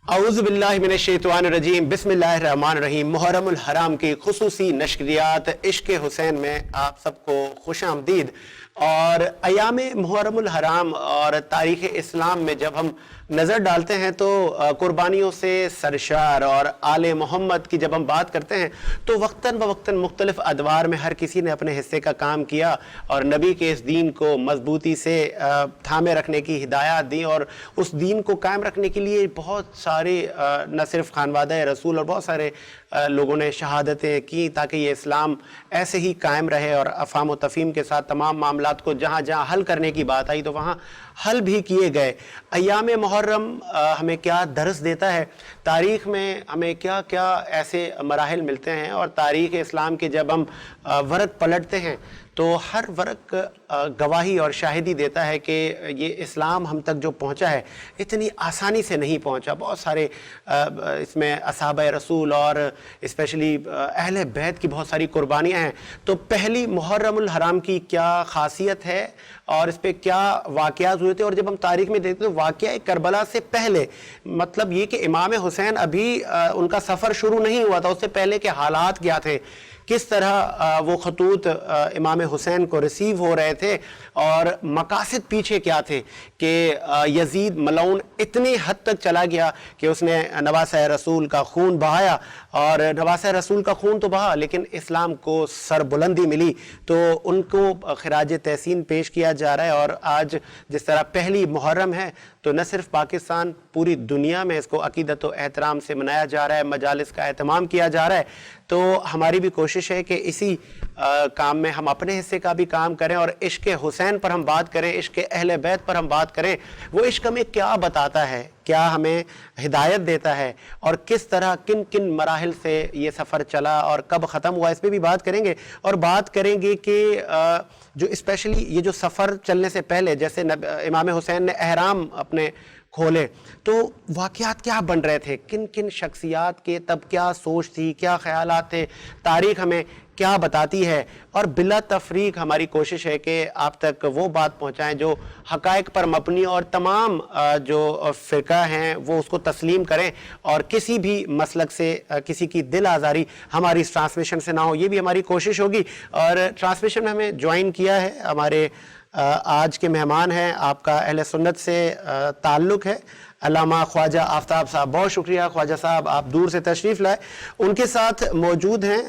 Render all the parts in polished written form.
اعوذ باللہ من الشیطان الرجیم، بسم اللہ الرحمن الرحیم۔ محرم الحرام کی خصوصی نشریات عشق حسین میں آپ سب کو خوش آمدید۔ اور ایام محرم الحرام اور تاریخ اسلام میں جب ہم نظر ڈالتے ہیں تو قربانیوں سے سرشار اور آل محمد کی جب ہم بات کرتے ہیں تو وقتاً بوقتاً مختلف ادوار میں ہر کسی نے اپنے حصے کا کام کیا اور نبی کے اس دین کو مضبوطی سے تھامے رکھنے کی ہدایات دی، اور اس دین کو قائم رکھنے کے لیے بہت سارے نہ صرف خانوادہ رسول اور بہت سارے لوگوں نے شہادتیں کی تاکہ یہ اسلام ایسے ہی قائم رہے، اور افہام و تفہیم کے ساتھ تمام معاملات کو جہاں جہاں حل کرنے کی بات آئی تو وہاں حل بھی کیے گئے۔ ایام محرم ہمیں کیا درس دیتا ہے، تاریخ میں ہمیں کیا کیا ایسے مراحل ملتے ہیں، اور تاریخ اسلام کے جب ہم ورق پلٹتے ہیں تو ہر ورق گواہی اور شاہدی دیتا ہے کہ یہ اسلام ہم تک جو پہنچا ہے اتنی آسانی سے نہیں پہنچا۔ بہت سارے اس میں اصحابہ رسول اور اسپیشلی اہل بیت کی بہت ساری قربانیاں ہیں۔ تو پہلی محرم الحرام کی کیا خاصیت ہے اور اس پہ کیا واقعات ہوئے تھے، اور جب ہم تاریخ میں دیکھتے ہیں تو واقعہ کربلا سے پہلے، مطلب یہ کہ امام حسین ابھی ان کا سفر شروع نہیں ہوا تھا، اس سے پہلے کے حالات کیا تھے، کس طرح وہ خطوط امام حسین کو ریسیو ہو رہے تھے، اور مقاصد پیچھے کیا تھے کہ یزید ملعون اتنی حد تک چلا گیا کہ اس نے نواسہ رسول کا خون بہایا، اور نواسہ رسول کا خون تو بہا لیکن اسلام کو سربلندی ملی، تو ان کو خراج تحسین پیش کیا جا رہا ہے۔ اور آج جس طرح پہلی محرم ہے تو نہ صرف پاکستان، پوری دنیا میں اس کو عقیدت و احترام سے منایا جا رہا ہے، مجالس کا اہتمام کیا جا رہا ہے۔ تو ہماری بھی کوشش ہے کہ اسی کام میں ہم اپنے حصے کا بھی کام کریں، اور عشق حسین پر ہم بات کریں، عشق اہل بیت پر ہم بات کریں، وہ عشق ہمیں کیا بتاتا ہے، کیا ہمیں ہدایت دیتا ہے، اور کس طرح کن کن مراحل سے یہ سفر چلا اور کب ختم ہوا، اس پہ بھی بات کریں گے۔ اور بات کریں گے کہ جو اسپیشلی یہ جو سفر چلنے سے پہلے جیسے امام حسین نے احرام اپنے کھولے تو واقعات کیا بن رہے تھے، کن کن شخصیات کے تب کیا سوچ تھی، کیا خیالات تھے، تاریخ ہمیں کیا بتاتی ہے، اور بلا تفریق ہماری کوشش ہے کہ آپ تک وہ بات پہنچائیں جو حقائق پر مبنی، اور تمام جو فرقہ ہیں وہ اس کو تسلیم کریں، اور کسی بھی مسلک سے کسی کی دل آزاری ہماری اس ٹرانسمیشن سے نہ ہو، یہ بھی ہماری کوشش ہوگی۔ اور ٹرانسمیشن میں ہمیں جوائن کیا ہے ہمارے آج کے مہمان ہیں، آپ کا اہل سنت سے تعلق ہے، علامہ خواجہ آفتاب صاحب۔ بہت شکریہ خواجہ صاحب، آپ دور سے تشریف لائے۔ ان کے ساتھ موجود ہیں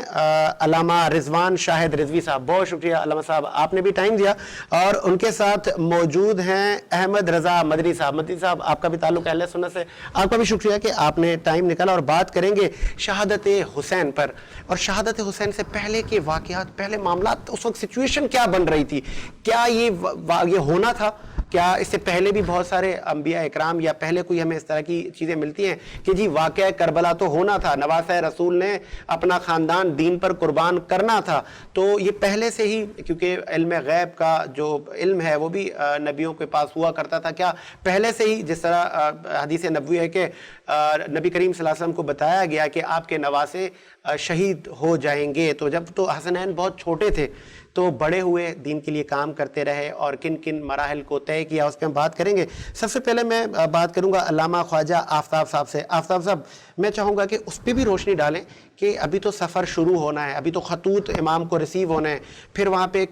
علامہ رضوان شاہد رضوی صاحب۔ بہت شکریہ علامہ صاحب، آپ نے بھی ٹائم دیا۔ اور ان کے ساتھ موجود ہیں احمد رضا مدری صاحب۔ مدری صاحب، آپ کا بھی تعلق اہل سنت سے، آپ کا بھی شکریہ کہ آپ نے ٹائم نکالا، اور بات کریں گے شہادت حسین پر، اور شہادت حسین سے پہلے کے واقعات، پہلے معاملات، اس وقت سچویشن کیا بن رہی تھی، کیا یہ ہونا تھا، کیا اس سے پہلے بھی بہت سارے انبیاء اکرام یا پہلے کوئی ہمیں اس طرح کی چیزیں ملتی ہیں کہ جی واقعہ کربلا تو ہونا تھا، نواسہ رسول نے اپنا خاندان دین پر قربان کرنا تھا، تو یہ پہلے سے ہی، کیونکہ علم غیب کا جو علم ہے وہ بھی نبیوں کے پاس ہوا کرتا تھا، کیا پہلے سے ہی جس طرح حدیث نبوی ہے کہ نبی کریم صلی اللہ علیہ وسلم کو بتایا گیا کہ آپ کے نواسے شہید ہو جائیں گے، تو جب تو حسنین بہت چھوٹے تھے تو بڑے ہوئے دین کے لیے کام کرتے رہے، اور کن کن مراحل کو طے کیا، اس پہ ہم بات کریں گے۔ سب سے پہلے میں بات کروں گا علامہ خواجہ آفتاب صاحب سے۔ آفتاب صاحب، میں چاہوں گا کہ اس پہ بھی روشنی ڈالیں کہ ابھی تو سفر شروع ہونا ہے، ابھی تو خطوط امام کو ریسیو ہونے ہیں، پھر وہاں پہ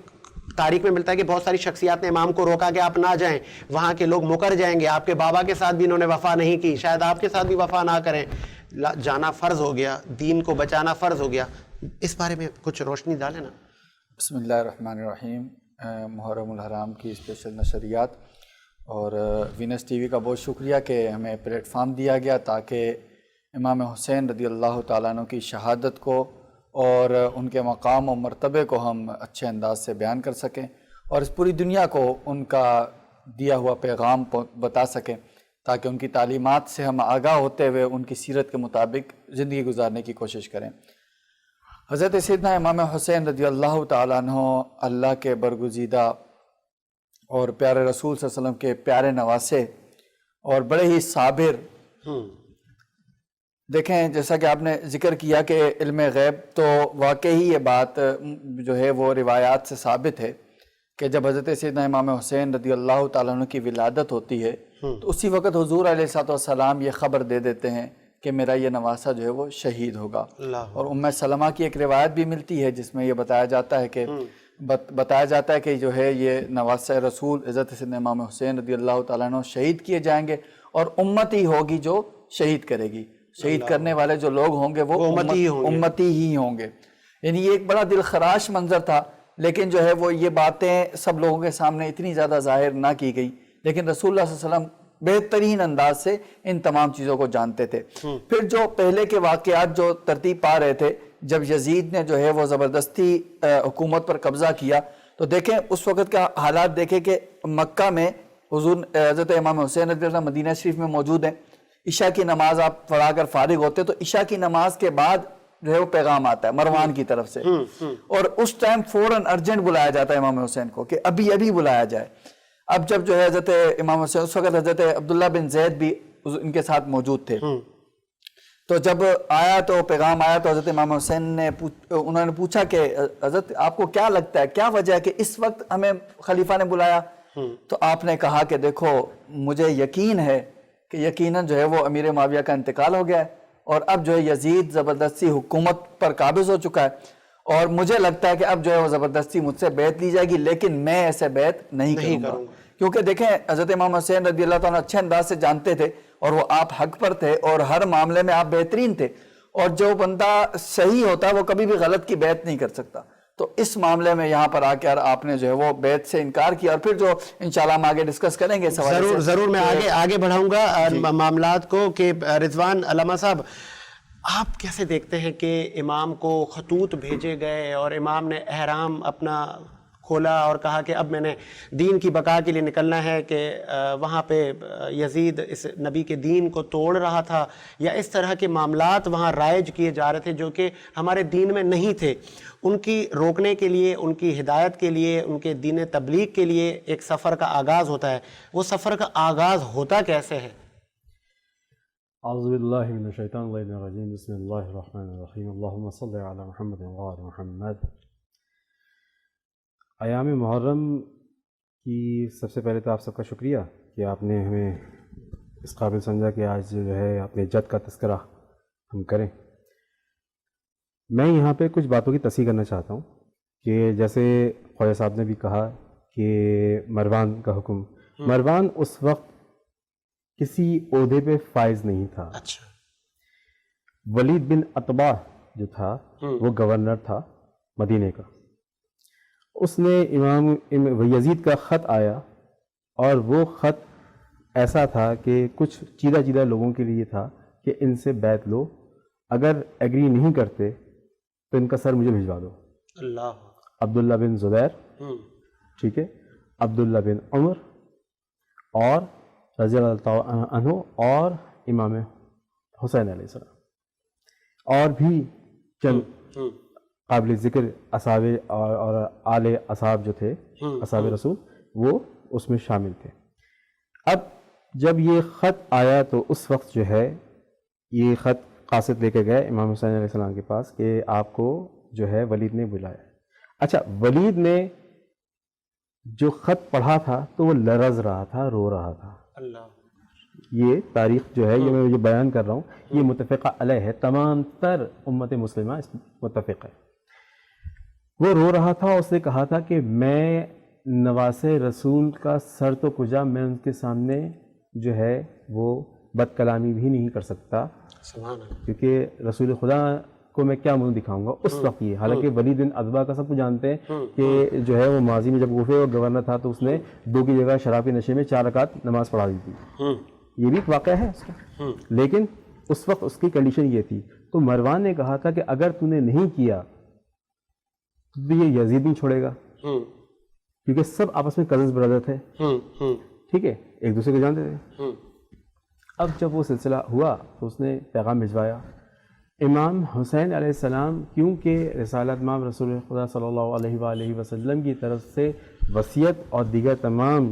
تاریخ میں ملتا ہے کہ بہت ساری شخصیات نے امام کو روکا کہ آپ نہ جائیں، وہاں کے لوگ مکر جائیں گے، آپ کے بابا کے ساتھ بھی انہوں نے وفا نہیں کی، شاید آپ کے ساتھ بھی وفا نہ کریں، جانا فرض ہو گیا، دین کو بچانا فرض ہو گیا، اس بارے میں کچھ روشنی ڈالیں نا۔ بسم اللہ الرحمن الرحیم۔ محرم الحرام کی اسپیشل نشریات اور وینس ٹی وی کا بہت شکریہ کہ ہمیں پلیٹ فارم دیا گیا تاکہ امام حسین رضی اللہ تعالیٰ عنہ کی شہادت کو اور ان کے مقام و مرتبے کو ہم اچھے انداز سے بیان کر سکیں، اور اس پوری دنیا کو ان کا دیا ہوا پیغام بتا سکیں، تاکہ ان کی تعلیمات سے ہم آگاہ ہوتے ہوئے ان کی سیرت کے مطابق زندگی گزارنے کی کوشش کریں۔ حضرت سیدنا امام حسین رضی اللہ تعالیٰ عنہ اللہ کے برگزیدہ اور پیارے رسول صلی اللہ علیہ وسلم کے پیارے نواسے اور بڑے ہی صابر۔ دیکھیں، جیسا کہ آپ نے ذکر کیا کہ علم غیب، تو واقعی یہ بات جو ہے وہ روایات سے ثابت ہے کہ جب حضرت سیدنا امام حسین رضی اللہ تعالیٰ عنہ کی ولادت ہوتی ہے تو اسی وقت حضور علیہ السلام یہ خبر دے دیتے ہیں کہ میرا یہ نواسہ جو ہے وہ شہید ہوگا. اور ام سلمہ کی ایک روایت بھی ملتی ہے جس میں یہ بتایا جاتا ہے کہ جو ہے یہ نواسہ رسول حضرت سیدنا امام حسین رضی اللہ تعالیٰ عنہ شہید کیے جائیں گے اور امت ہی ہوگی جو شہید کرے گی. شہید کرنے والے جو لوگ ہوں گے وہ امتی ہی ہوں گے. یعنی یہ ایک بڑا دل خراش منظر تھا، لیکن جو ہے وہ یہ باتیں سب لوگوں کے سامنے اتنی زیادہ ظاہر نہ کی گئی، لیکن رسول اللہ صلی اللہ علیہ وسلم بہترین انداز سے ان تمام چیزوں کو جانتے تھے. پھر جو پہلے کے واقعات جو ترتیب پا رہے تھے، جب یزید نے جو ہے وہ زبردستی حکومت پر قبضہ کیا، تو دیکھیں اس وقت کا حالات دیکھیں کہ مکہ میں حضور حضرت امام حسین رضی اللہ عنہ مدینہ شریف میں موجود ہیں. عشاء کی نماز آپ پڑھا کر فارغ ہوتے تو عشاء کی نماز کے بعد جو ہے وہ پیغام آتا ہے مروان کی طرف سے، اور اس ٹائم فوراً ارجنٹ بلایا جاتا ہے امام حسین کو کہ ابھی بلایا جائے. اب جب جو ہے حضرت امام حسین، اس وقت حضرت عبداللہ بن زید بھی ان کے ساتھ موجود تھے، تو جب آیا تو پیغام آیا تو حضرت امام حسین نے انہوں نے پوچھا کہ حضرت آپ کو کیا لگتا ہے، کیا وجہ ہے کہ اس وقت ہمیں خلیفہ نے بلایا؟ تو آپ نے کہا کہ دیکھو مجھے یقین ہے کہ یقیناً جو ہے وہ امیر معاویہ کا انتقال ہو گیا ہے اور اب جو ہے یزید زبردستی حکومت پر قابض ہو چکا ہے، اور مجھے لگتا ہے کہ اب جو ہے وہ زبردستی مجھ سے بیعت لی جائے گی، لیکن میں ایسے بیعت نہیں کروں گا. کیونکہ دیکھیں حضرت امام حسین رضی اللہ تعالیٰ اچھے انداز سے جانتے تھے اور وہ آپ حق پر تھے اور ہر معاملے میں آپ بہترین تھے، اور جو بندہ صحیح ہوتا ہے وہ کبھی بھی غلط کی بیعت نہیں کر سکتا. تو اس معاملے میں یہاں پر آ کر آپ نے جو ہے وہ بیعت سے انکار کیا، اور پھر جو انشاءاللہ ہم آگے ڈسکس کریں گے. ضرور میں آگے بڑھاؤں گا معاملات کو. کہ رضوان علامہ صاحب، آپ کیسے دیکھتے ہیں کہ امام کو خطوط بھیجے گئے اور امام نے احرام اپنا کھولا اور کہا کہ اب میں نے دین کی بقا کے لیے نکلنا ہے، کہ وہاں پہ یزید اس نبی کے دین کو توڑ رہا تھا، یا اس طرح کے معاملات وہاں رائج کیے جا رہے تھے جو کہ ہمارے دین میں نہیں تھے، ان کی روکنے کے لیے، ان کی ہدایت کے لیے، ان کے دین تبلیغ کے لیے ایک سفر کا آغاز ہوتا ہے. وہ سفر کا آغاز ہوتا کیسے ہے؟ اعوذ باللہ من الشیطان الرجیم، بسم اللہ الرحمن الرحیم، اللہم صلی علی محمد وعلی محمد. ایام محرم کی سب سے پہلے تو آپ سب کا شکریہ کہ آپ نے ہمیں اس قابل سمجھا کہ آج جو ہے اپنے جد کا تذکرہ ہم کریں. میں یہاں پہ کچھ باتوں کی تصحیح کرنا چاہتا ہوں کہ جیسے خواجہ صاحب نے بھی کہا کہ مروان کا حکم، مروان اس وقت کسی عہدے پہ فائز نہیں تھا. اچھا. ولید بن عتبہ جو تھا وہ گورنر تھا مدینے کا. اس نے امام یزید کا خط آیا اور وہ خط ایسا تھا کہ کچھ چیدہ لوگوں کے لیے تھا کہ ان سے بیعت لو، اگر ایگری نہیں کرتے تو ان کا سر مجھے بھجوا دو. اللہ. عبداللہ بن زبیر، ٹھیک ہے، عبداللہ بن عمر اور رضی اللہ تعالیٰ عنہ اور امام حسین علیہ السلام، اور بھی چند قابل ذکر اصحاب اور آل اصحاب جو تھے، اصحاب رسول، وہ اس میں شامل تھے. اب جب یہ خط آیا تو اس وقت جو ہے یہ خط قاصد لے کے گئے امام حسین علیہ السلام کے پاس کہ آپ کو جو ہے ولید نے بلایا. اچھا، ولید نے جو خط پڑھا تھا تو وہ لرز رہا تھا، رو رہا تھا. اللہ. یہ تاریخ جو ہے، یہ میں جو بیان کر رہا ہوں، یہ متفقہ علیہ ہے، تمام تر امت مسلمہ اس متفق ہے. وہ رو رہا تھا، اس نے کہا تھا کہ میں نواسے رسول کا سر تو کجا، میں ان کے سامنے جو ہے وہ بد کلامی بھی نہیں کر سکتا، کیونکہ رسول خدا کو میں کیا منہ دکھاؤں گا اس وقت. یہ حالانکہ ولید بن عتبہ کا سب کو جانتے ہیں کہ جو ہے وہ ماضی میں جب کوفے اور گورنر تھا تو اس نے 2 کی جگہ شراب کے نشے میں 4 رکعت نماز پڑھا دی تھی. یہ بھی ایک واقعہ ہے اس کا. لیکن اس وقت اس کی کنڈیشن یہ تھی. تو مروان نے کہا تھا کہ اگر تو نے نہیں کیا تو یہ یزید نہیں چھوڑے گا، کیونکہ سب آپس میں کزنز بردر تھے، ٹھیک ہے، ایک دوسرے کو جانتے تھے. اب جب وہ سلسلہ ہوا تو اس نے پیغام بھجوایا. امام حسین علیہ السلام کیونکہ رسالت امام رسول خدا صلی اللہ علیہ وآلہ وسلم کی طرف سے وصیت اور دیگر تمام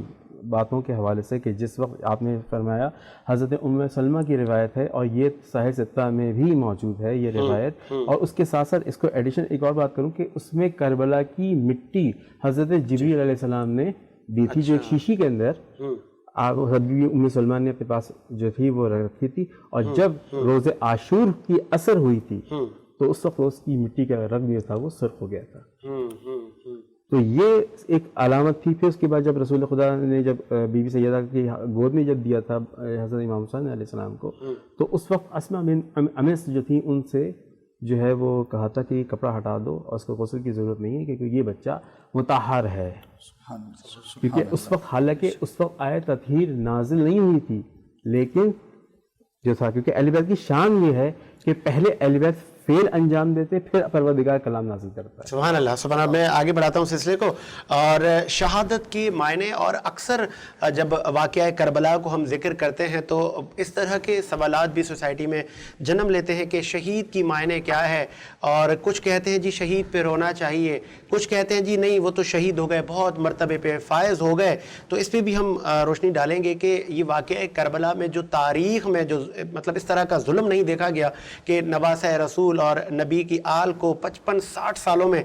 باتوں کے حوالے سے کہ جس وقت آپ نے فرمایا حضرت ام سلمہ کی روایت ہے اور یہ صحیح ستہ میں بھی موجود ہے یہ روایت، اور اس کے ساتھ ساتھ اس کو ایڈیشن ایک اور بات کروں کہ اس میں کربلا کی مٹی حضرت جبریل علیہ السلام نے دی تھی جو ایک شیشی کے اندر حضرت ام سلمہ نے اپنے پاس جو تھی وہ رکھی تھی، اور جب روز عاشور کی اثر ہوئی تھی تو اس وقت اس کی مٹی کا رنگ جو تھا وہ سرخ ہو گیا تھا. تو یہ ایک علامت تھی. پھر اس کے بعد جب رسول خدا نے جب بی بی سیدہ کی گود میں جب دیا تھا حضرت امام حسین علیہ السلام کو، تو اس وقت اسماء بنت امیس جو تھیں ان سے جو ہے وہ کہا تھا کہ کپڑا ہٹا دو اور اس کو غسل کی ضرورت نہیں ہے کیونکہ یہ بچہ مطہر ہے. کیونکہ اس وقت حالانکہ اس وقت آیت تطہیر نازل نہیں ہوئی تھی، لیکن جو تھا کیونکہ اہل بیت کی شان یہ ہے کہ پہلے اہل بیت فعل انجام دیتے پھر پروردگار کلام نازل کرتا ہے. سبحان اللہ سبحان اللہ. میں آگے بڑھاتا ہوں سلسلے کو. اور شہادت کی معنی، اور اکثر جب واقعہ کربلا کو ہم ذکر کرتے ہیں تو اس طرح کے سوالات بھی سوسائٹی میں جنم لیتے ہیں کہ شہید کی معنی کیا ہے، اور کچھ کہتے ہیں جی شہید پہ رونا چاہیے، کچھ کہتے ہیں جی نہیں وہ تو شہید ہو گئے، بہت مرتبے پہ فائز ہو گئے. تو اس پہ بھی ہم روشنی ڈالیں گے کہ یہ واقعہ کربلا میں جو تاریخ میں جو مطلب اس طرح کا ظلم نہیں دیکھا گیا کہ نواسہ رسول اور نبی کی آل کو 55-60 سالوں میں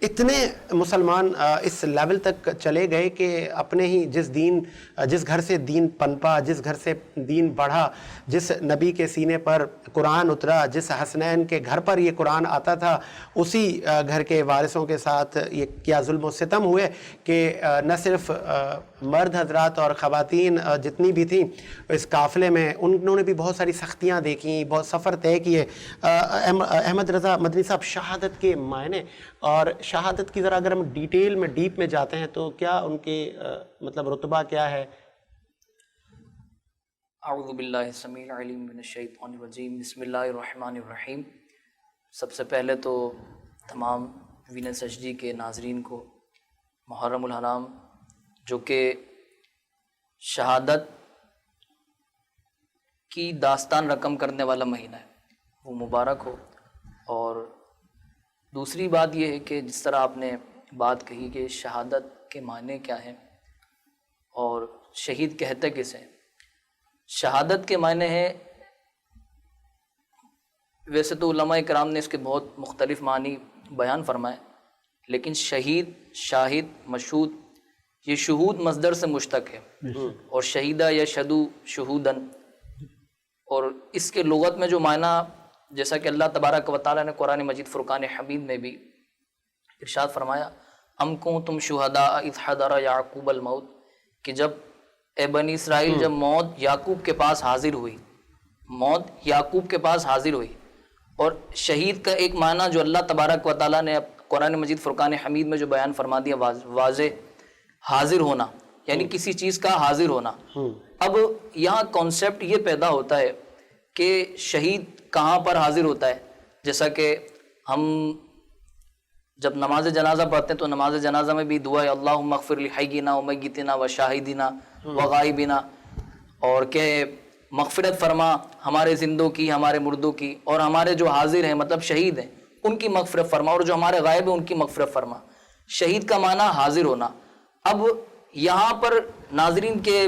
اتنے مسلمان اس لیول تک چلے گئے کہ اپنے ہی جس گھر سے دین پنپا، جس گھر سے دین بڑھا، جس نبی کے سینے پر قرآن اترا، جس حسنین کے گھر پر یہ قرآن آتا تھا، اسی گھر کے وارثوں کے ساتھ یہ کیا ظلم و ستم ہوئے کہ نہ صرف مرد حضرات اور خواتین جتنی بھی تھیں اس قافلے میں، انہوں نے بھی بہت ساری سختیاں دیکھیں، بہت سفر طے کیے. احمد رضا مدنی صاحب، شہادت کے معنی اور شہادت کی ذرا اگر ہم ڈیٹیل میں ڈیپ میں جاتے ہیں تو کیا ان کے مطلب رتبہ کیا ہے؟ اعوذ باللہ السمیع العلیم من الشیطان الرجیم، بسم اللہ الرحمن الرحیم. سب سے پہلے تو تمام وینس ایچ ڈی کے ناظرین کو محرم الحرام جو کہ شہادت کی داستان رقم کرنے والا مہینہ ہے وہ مبارک ہو. اور دوسری بات یہ ہے کہ جس طرح آپ نے بات کہی کہ شہادت کے معنی کیا ہیں اور شہید کہتے کسے ہیں. شہادت کے معنی ہے، ویسے تو علماء کرام نے اس کے بہت مختلف معنی بیان فرمائے، لیکن شہید، شاہد، مشہود، یہ شہود مصدر سے مشتق ہے، اور شہیدہ یشہدو شہودن، اور اس کے لغت میں جو معنی جیسا کہ اللہ تبارک و تعالیٰ نے قرآن مجید فرقان حمید میں بھی ارشاد فرمایا، ام کنتم شہداء اذ حضر یعقوب الموت، کہ جب اے بنی اسرائیل جب موت یعقوب کے پاس حاضر ہوئی، موت یعقوب کے پاس حاضر ہوئی. اور شہید کا ایک معنی جو اللہ تبارک و تعالیٰ نے قرآن مجید فرقان حمید میں جو بیان فرما دیا واضح، حاضر ہونا یعنی کسی چیز کا حاضر ہونا. اب یہاں کانسیپٹ یہ پیدا ہوتا ہے کہ شہید کہاں پر حاضر ہوتا ہے. جیسا کہ ہم جب نماز جنازہ پڑھتے ہیں تو نماز جنازہ میں بھی دعا ہے اللہم اغفر لحینا و میتنا و شاہدینا و غائبینا، اور کہ مغفرت فرما ہمارے زندوں کی، ہمارے مردوں کی، اور ہمارے جو حاضر ہیں مطلب شہید ہیں ان کی مغفرت فرما، اور جو ہمارے غائب ہیں ان کی مغفرت فرما. شہید کا معنی حاضر ہونا. اب یہاں پر ناظرین کے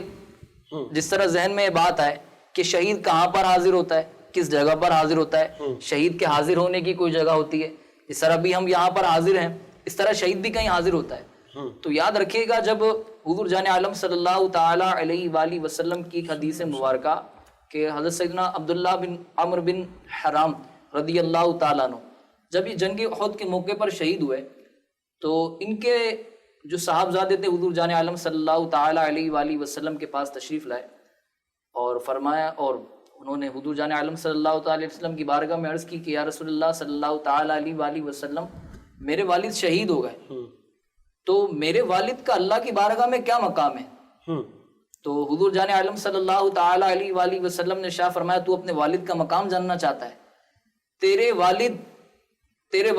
جس طرح ذہن میں بات آئے کہ شہید کہاں پر حاضر ہوتا ہے، کس جگہ پر حاضر ہوتا ہے، شہید کے حاضر ہونے کی کوئی جگہ ہوتی ہے. اس طرح بھی ہم یہاں پر حاضر ہیں، اس طرح شہید بھی کہیں حاضر ہوتا ہے. تو یاد رکھیے گا جب حضور جان عالم صلی اللہ تعالی علیہ وآلہ وسلم کی حدیث مبارکہ کہ حضرت سیدنا عبداللہ بن عمرو بن حرام رضی اللہ تعالیٰ عنہ جب یہ جنگ احد کے موقع پر شہید ہوئے تو ان کے جو صاحبزادے تھے حضور جان عالم صلی اللہ تعالی علیہ وآلہ وسلم کے پاس تشریف لائے اور فرمایا، اور انہوں نے حضور جان عالم صلی اللہ تعالی علیہ وسلم کی بارگاہ میں عرض کی کہ یا رسول اللہ صلی اللہ تعالی علیہ وآلہ وسلم میرے والد شہید ہو گئے، تو میرے والد کا اللہ کی بارگاہ میں کیا مقام ہے؟ تو حضور جان عالم صلی اللہ تعالی علیہ وآلہ وسلم نے شاہ فرمایا تو اپنے والد کا مقام جاننا چاہتا ہے؟ تیرا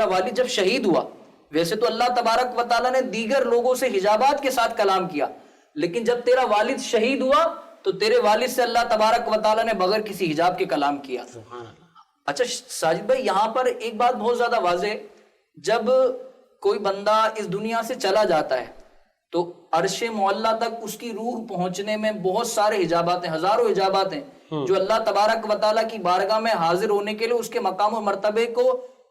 والد جب شہید ہوا، ویسے تو اللہ تبارک و تعالیٰ نے دیگر لوگوں سے حجابات کے ساتھ کلام کیا، لیکن جب تیرا والد شہید ہوا تو تیرے والد سے اللہ تبارک و تعالیٰ نے بغیر کسی حجاب کے کلام کیا. اچھا ساجد بھائی، یہاں پر ایک بات بہت زیادہ واضح ہے، جب کوئی بندہ اس دنیا سے چلا جاتا ہے تو عرش معلیٰ تک اس کی روح پہنچنے میں بہت سارے حجابات ہیں، ہزاروں حجابات ہیں جو اللہ تبارک و تعالیٰ کی بارگاہ میں حاضر ہونے کے لیے اس کے مقام و مرتبے کو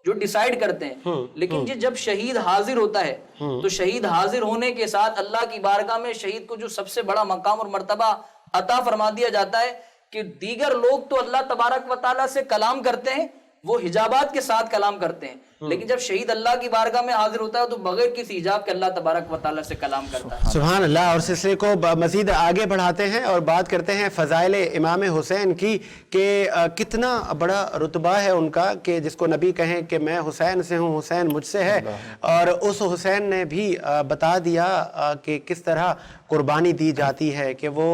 جو ڈیسائیڈ کرتے ہیں. لیکن جب شہید حاضر ہوتا ہے تو شہید حاضر ہونے کے ساتھ اللہ کی بارگاہ میں شہید کو جو سب سے بڑا مقام اور مرتبہ عطا فرما دیا جاتا ہے کہ دیگر لوگ تو اللہ تبارک و تعالیٰ سے کلام کرتے ہیں، وہ حجابات کے ساتھ کلام کرتے ہیں، لیکن جب شہید اللہ کی بارگاہ میں حاضر ہوتا ہے تو بغیر کسی حجاب کے اللہ تبارک و تعالیٰ سے کلام کرتا ہے. سبحان اللہ. اور سلسلے کو مزید آگے بڑھاتے ہیں اور بات کرتے ہیں فضائل امام حسین کی کہ کتنا بڑا رتبہ ہے ان کا کہ جس کو نبی کہیں کہ میں حسین سے ہوں، حسین مجھ سے ہے. اور اس حسین نے بھی بتا دیا کہ کس طرح قربانی دی جاتی ہے کہ وہ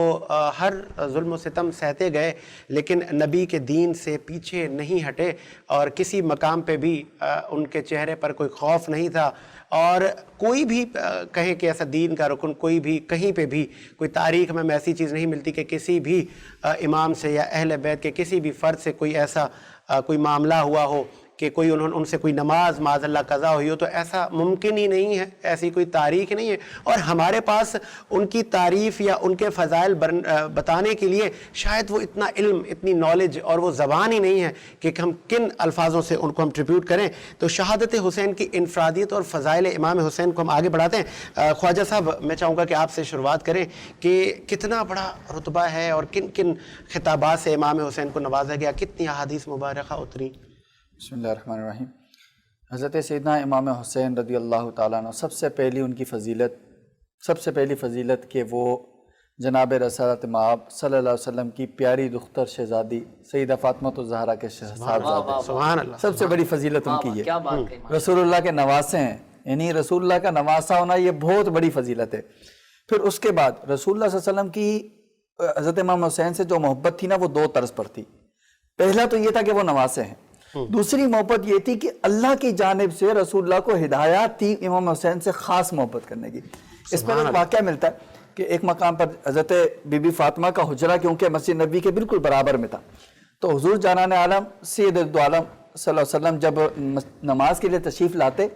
ہر ظلم و ستم سہتے گئے لیکن نبی کے دین سے پیچھے نہیں ہٹے اور کسی مقام پہ بھی ان کے چہرے پر کوئی خوف نہیں تھا. اور کوئی بھی کہیں کہ ایسا دین کا رکن کوئی بھی کہیں پہ بھی کوئی تاریخ میں ایسی چیز نہیں ملتی کہ کسی بھی امام سے یا اہل بیت کے کسی بھی فرد سے کوئی ایسا کوئی معاملہ ہوا ہو کہ کوئی ان سے کوئی نماز معاذ اللہ قضا ہوئی ہو. تو ایسا ممکن ہی نہیں ہے، ایسی کوئی تاریخ نہیں ہے. اور ہمارے پاس ان کی تعریف یا ان کے فضائل بتانے کے لیے شاید وہ اتنا علم، اتنی نالج اور وہ زبان ہی نہیں ہے کہ ہم کن الفاظوں سے ان کو ہم ٹریبیوٹ کریں. تو شہادت حسین کی انفرادیت اور فضائل امام حسین کو ہم آگے بڑھاتے ہیں. خواجہ صاحب میں چاہوں گا کہ آپ سے شروعات کریں کہ کتنا بڑا رتبہ ہے اور کن کن خطابات سے امام حسین کو نوازا گیا، کتنی احادیث مبارکہ اتری. بسم اللہ الرحمن الرحیم. حضرت سیدنا امام حسین رضی اللہ تعالیٰ عنہ سب سے پہلی فضیلت کہ وہ جناب رسالت مآب صلی اللہ علیہ وسلم کی پیاری دختر شہزادی سیدہ فاطمہ الزہرا کے صاحبزادے. سبحان اللہ. سب سے بڑی فضیلت ان کی کیا بات ہے. رسول اللہ کے نواسے ہیں، یعنی رسول اللہ کا نواسا ہونا یہ بہت بڑی فضیلت ہے. پھر اس کے بعد رسول اللہ صلی اللہ علیہ وسلم کی حضرت امام حسین سے جو محبت تھی نا وہ دو طرز پر تھی. پہلا تو یہ تھا کہ وہ نواسے ہیں، دوسری محبت یہ تھی کہ اللہ کی جانب سے رسول اللہ کو ہدایات تھی امام حسین سے خاص محبت کرنے کی. اس پر ایک واقعہ ملتا ہے کہ ایک مقام پر حضرت بی بی فاطمہ کا حجرہ کیونکہ مسجد نبی کے بالکل برابر میں تھا، تو حضور جانان عالم سید الدعالم صلی اللہ علیہ وسلم جب نماز کے لیے تشریف لاتے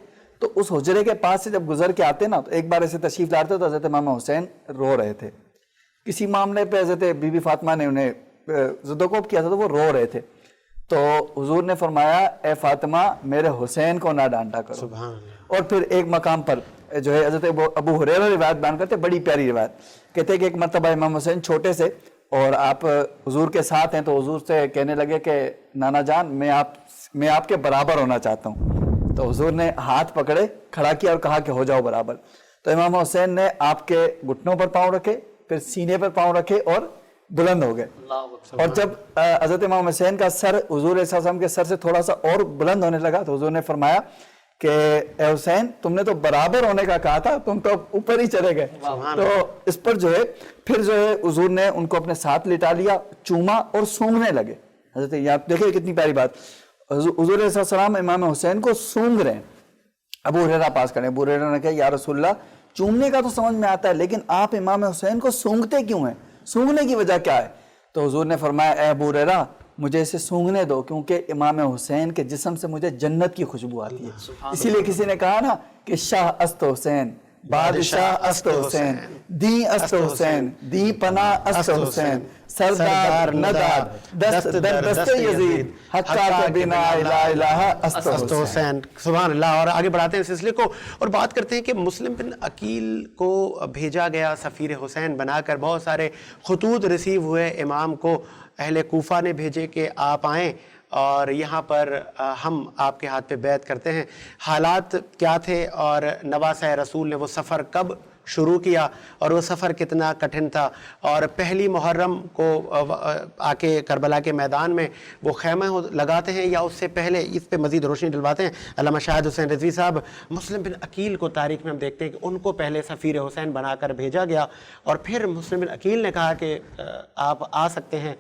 تو اس حجرے کے پاس سے جب گزر کے آتے نا تو ایک بار ایسے تشریف لاتے تو حضرت امام حسین رو رہے تھے. کسی معاملے پہ حضرت بی بی فاطمہ نے انہیں زد و کوب کیا تھا تو وہ رو رہے تھے. تو حضور نے فرمایا اے فاطمہ میرے حسین کو نہ ڈانٹا کرو. اور پھر ایک مقام پر جو ہے حضرت ابو ہریرہ روایت بیان کرتے، بڑی پیاری روایت، کہتے ہیں کہ ایک مرتبہ امام حسین چھوٹے سے اور آپ حضور کے ساتھ ہیں تو حضور سے کہنے لگے کہ نانا جان میں آپ کے برابر ہونا چاہتا ہوں. تو حضور نے ہاتھ پکڑے، کھڑا کیا اور کہا کہ ہو جاؤ برابر. تو امام حسین نے آپ کے گھٹنوں پر پاؤں رکھے، پھر سینے پر پاؤں رکھے اور بلند ہو گئے. اور جب حضرت امام حسین کا سر حضور صلی اللہ علیہ وسلم کے سر سے تھوڑا سا اور بلند ہونے لگا تو حضور نے فرمایا کہ اے حسین تم نے تو برابر ہونے کا کہا تھا، تم تو اوپر ہی چلے گئے. تو اس پر جو ہے پھر جو ہے حضور نے ان کو اپنے ساتھ لٹا لیا، چوما اور سونگنے لگے. حضرت یہاں دیکھیں کتنی پیاری بات، حضور صلی اللہ علیہ وسلم امام حسین کو سونگ رہے ہیں. ابو ہریرہ پاس کریں، ابو ہریرہ نے کہا یا رسول اللہ چومنے کا تو سمجھ میں آتا ہے لیکن آپ امام حسین کو سونگتے کیوں ہیں، سونگنے کی وجہ کیا ہے؟ تو حضور نے فرمایا اے ابو ہریرہ مجھے اسے سونگنے دو کیونکہ امام حسین کے جسم سے مجھے جنت کی خوشبو آتی ہے. اسی لیے کسی نے کہا نا کہ شاہ است حسین، بادشاہ است حسین، دی است حسین، دی پناہ است حسین، سردار نداد دست در دست یزید حقا کبینا الہ الہ است حسین. سبحان اللہ. اور آگے بڑھاتے ہیں سلسلے کو اور بات کرتے ہیں کہ مسلم بن عقیل کو بھیجا گیا سفیر حسین بنا کر. بہت سارے خطوط ریسیو ہوئے امام کو، اہل کوفہ نے بھیجے کہ آپ آئیں اور یہاں پر ہم آپ کے ہاتھ پہ بیعت کرتے ہیں. حالات کیا تھے اور نواسہ رسول نے وہ سفر کب شروع کیا اور وہ سفر کتنا کٹھن تھا، اور پہلی محرم کو آ کے کربلا کے میدان میں وہ خیمہ لگاتے ہیں یا اس سے پہلے، اس پہ مزید روشنی ڈلواتے ہیں علامہ شاہد حسین رضوی صاحب. مسلم بن عقیل کو تاریخ میں ہم دیکھتے ہیں کہ ان کو پہلے سفیر حسین بنا کر بھیجا گیا اور پھر مسلم بن عقیل نے کہا کہ آپ آ سکتے ہیں،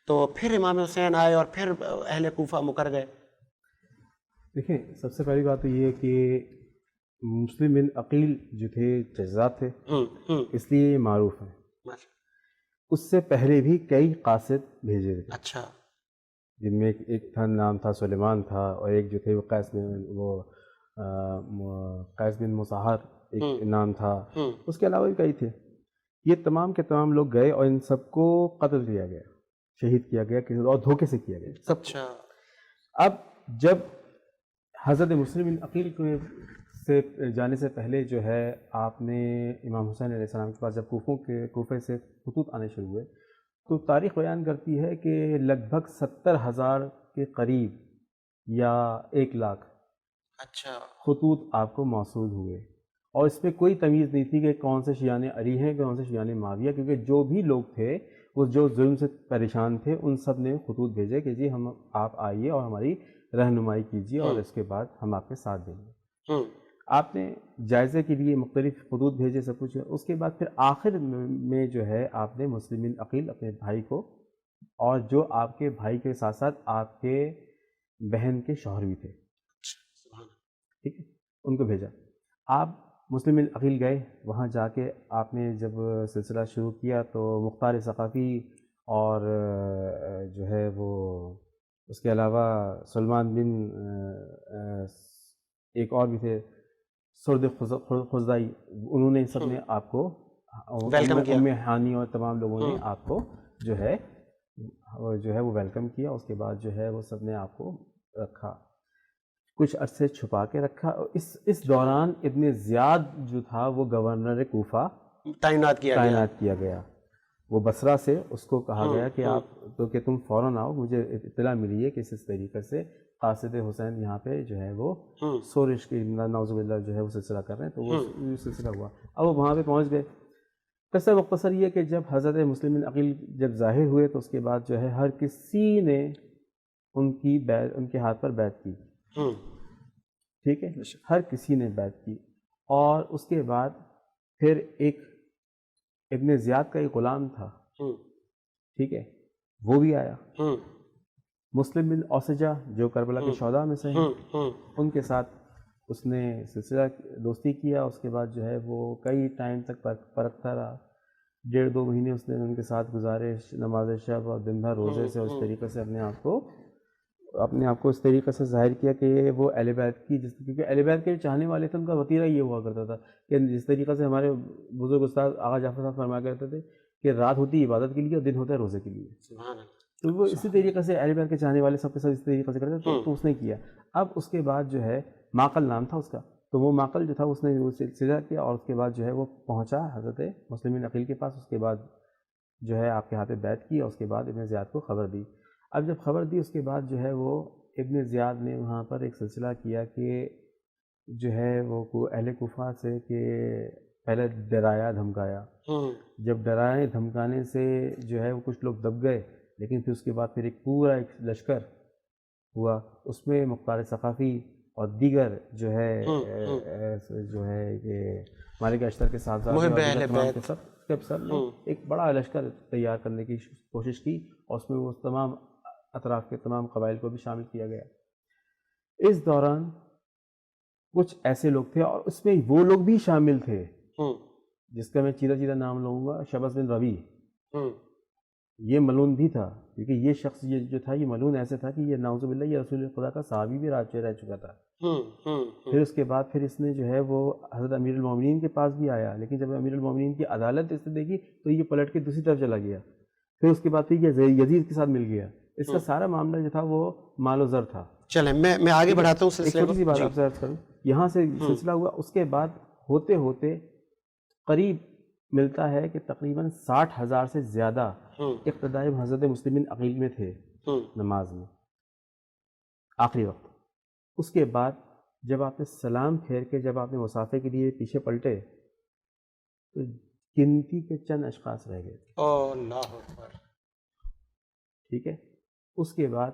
تو پھر امام حسین آئے اور پھر اہل کوفہ مکر گئے. دیکھیں سب سے پہلی بات تو یہ ہے کہ مسلم بن عقیل جو تھے جزات تھے، اس لیے یہ معروف ہیں. اس سے پہلے بھی کئی قاصد بھیجے تھے. اچھا. جن میں ایک تھا نام تھا سلیمان تھا، اور ایک جو تھے وہ قیس بن مصاہر ایک نام تھا، اس کے علاوہ بھی کئی تھے. یہ تمام کے تمام لوگ گئے اور ان سب کو قتل کیا گیا، شہید کیا گیا اور دھوکے سے کیا گیا سب. اب جب حضرت مسلم بن عقیل سے جانے سے پہلے جو ہے آپ نے امام حسین علیہ السلام کے پاس جب کوفے سے خطوط آنے شروع ہوئے تو تاریخ بیان کرتی ہے کہ لگ بھگ 70,000 کے قریب یا 1,00,000 خطوط آپ کو موصول ہوئے، اور اس پہ کوئی تمیز نہیں تھی کہ کون سے شیعان علی ہیں کون سے شیعان معاویہ، کیونکہ جو بھی لوگ تھے وہ جو ظلم سے پریشان تھے ان سب نے خطوط بھیجے کہ جی آپ آئیے اور ہماری رہنمائی کیجیے اور اس کے بعد ہم آپ کے ساتھ دیں گے. آپ نے جائزے کے لیے مختلف خطوط بھیجے سب کچھ. اس کے بعد پھر آخر میں جو ہے آپ نے مسلم بن عقیل اپنے بھائی کو، اور جو آپ کے بھائی کے ساتھ ساتھ آپ کے بہن کے شوہر بھی تھے، ٹھیک ہے، ان کو بھیجا. آپ مسلم بن عقیل گئے، وہاں جا کے آپ نے جب سلسلہ شروع کیا تو مختار ثقافی اور جو ہے وہ اس کے علاوہ سلمان بن ایک اور بھی تھے سرد خزائی، انہوں نے سب نے آپ کو ویلکم کیا. ام ہانی اور تمام لوگوں نے آپ کو جو ہے وہ ویلکم کیا. اس کے بعد جو ہے وہ سب نے آپ کو رکھا، کچھ عرصے چھپا کے رکھا. اس دوران ابن زیاد جو تھا وہ گورنر کوفہ تعینات کیا گیا. وہ بصرہ سے اس کو کہا گیا کہ آپ تو کہ تم فوراً آؤ، مجھے اطلاع ملی ہے کہ اس طریقے سے قاصد حسین یہاں پہ جو ہے وہ سورش کی نعوذ باللہ جو ہے وہ سلسلہ کر رہے ہیں. تو وہ سلسلہ ہوا. اب وہ وہاں پہ پہنچ گئے. قصہ مختصر یہ کہ جب حضرت مسلم بن عقیل جب ظاہر ہوئے تو اس کے بعد جو ہے ہر کسی نے ان کے ہاتھ پر بیعت کی، ٹھیک ہے، ہر کسی نے بیعت کی. اور اس کے بعد پھر ایک ابن زیاد کا ایک غلام تھا، ٹھیک ہے، وہ بھی آیا. مسلم بن اوسجہ جو کربلا کے شہداء میں سے ہیں، ان کے ساتھ اس نے سلسلہ دوستی کیا. اس کے بعد جو ہے وہ کئی ٹائم تک پرکھتا رہا، 1.5-2 مہینے اس نے ان کے ساتھ گزارے، نماز شب اور دن بھر روزے سے اس طریقے سے اپنے آپ کو اس طریقے سے ظاہر کیا کہ وہ اہل بیت کی، کیونکہ اہل بیت کے چاہنے والے تھے. ان کا وتیرہ یہ ہوا کرتا تھا کہ جس طریقے سے ہمارے بزرگ استاد آغا جعفر صاحب فرمایا کرتے تھے کہ رات ہوتی ہے عبادت کے لیے اور دن ہوتا ہے روزے کے لیے. تو وہ اسی طریقے سے اہل بیت کے چاہنے والے سب کے ساتھ اس طریقے سے کرتے تھے. تو اس نے کیا. اب اس کے بعد جو ہے معقل نام تھا اس کا، تو وہ معقل جو تھا اس نے وہ سلسلہ کیا اور اس کے بعد جو ہے وہ پہنچا حضرت مسلم بن عقیل کے پاس. اس کے بعد جو ہے آپ کے ہاتھ بیعت کی اور اس کے بعد ابن زیاد کو خبر دی. اب جب خبر دی اس کے بعد جو ہے وہ ابن زیاد نے وہاں پر ایک سلسلہ کیا کہ جو ہے وہ اہل کوفہ سے کہ پہلے ڈرایا دھمکایا. جب ڈرائے دھمکانے سے جو ہے وہ کچھ لوگ دب گئے، لیکن پھر اس کے بعد پھر ایک پورا ایک لشکر ہوا. اس میں مختار ثقافی اور دیگر جو ہے یہ مالک اشتر کے ساتھ سب نے ایک بڑا لشکر تیار کرنے کی کوشش کی اور اس میں وہ تمام اطراف کے تمام قبائل کو بھی شامل کیا گیا. اس دوران کچھ ایسے لوگ تھے اور اس میں وہ لوگ بھی شامل تھے جس کا میں چیدہ نام لوں گا، شبس بن ربی. یہ ملون بھی تھا، کیونکہ یہ شخص یہ جو تھا یہ ملون ایسے تھا کہ یہ نعوذ باللہ یہ رسول خدا کا صحابی بھی رہ چکا تھا. پھر اس کے بعد پھر اس نے جو ہے وہ حضرت امیر المومنین کے پاس بھی آیا، لیکن جب امیر المومنین کی عدالت اس نے دیکھی تو یہ پلٹ کے دوسری طرف چلا گیا. پھر اس کے بعد پھر یہ یزید کے ساتھ مل گیا. اس کا سارا معاملہ جو تھا وہ مال و زر تھا. چلیں میں آگے بڑھاتا ہوں سلسلے کو. چھوٹی سی بات آپ سے عرض کروں، یہاں سے سلسلہ ہوا. اس کے بعد ہوتے ہوتے قریب ملتا ہے کہ تقریباً 60,000 سے زیادہ اقتداء حضرت مسلم بن عقیل میں تھے نماز میں آخری وقت. اس کے بعد جب آپ نے سلام پھیر کے جب آپ نے مسافے کے لیے پیچھے پلٹے تو گنتی کے چند اشخاص رہ گئے تھے. اللہ اکبر. ٹھیک ہے. اس کے بعد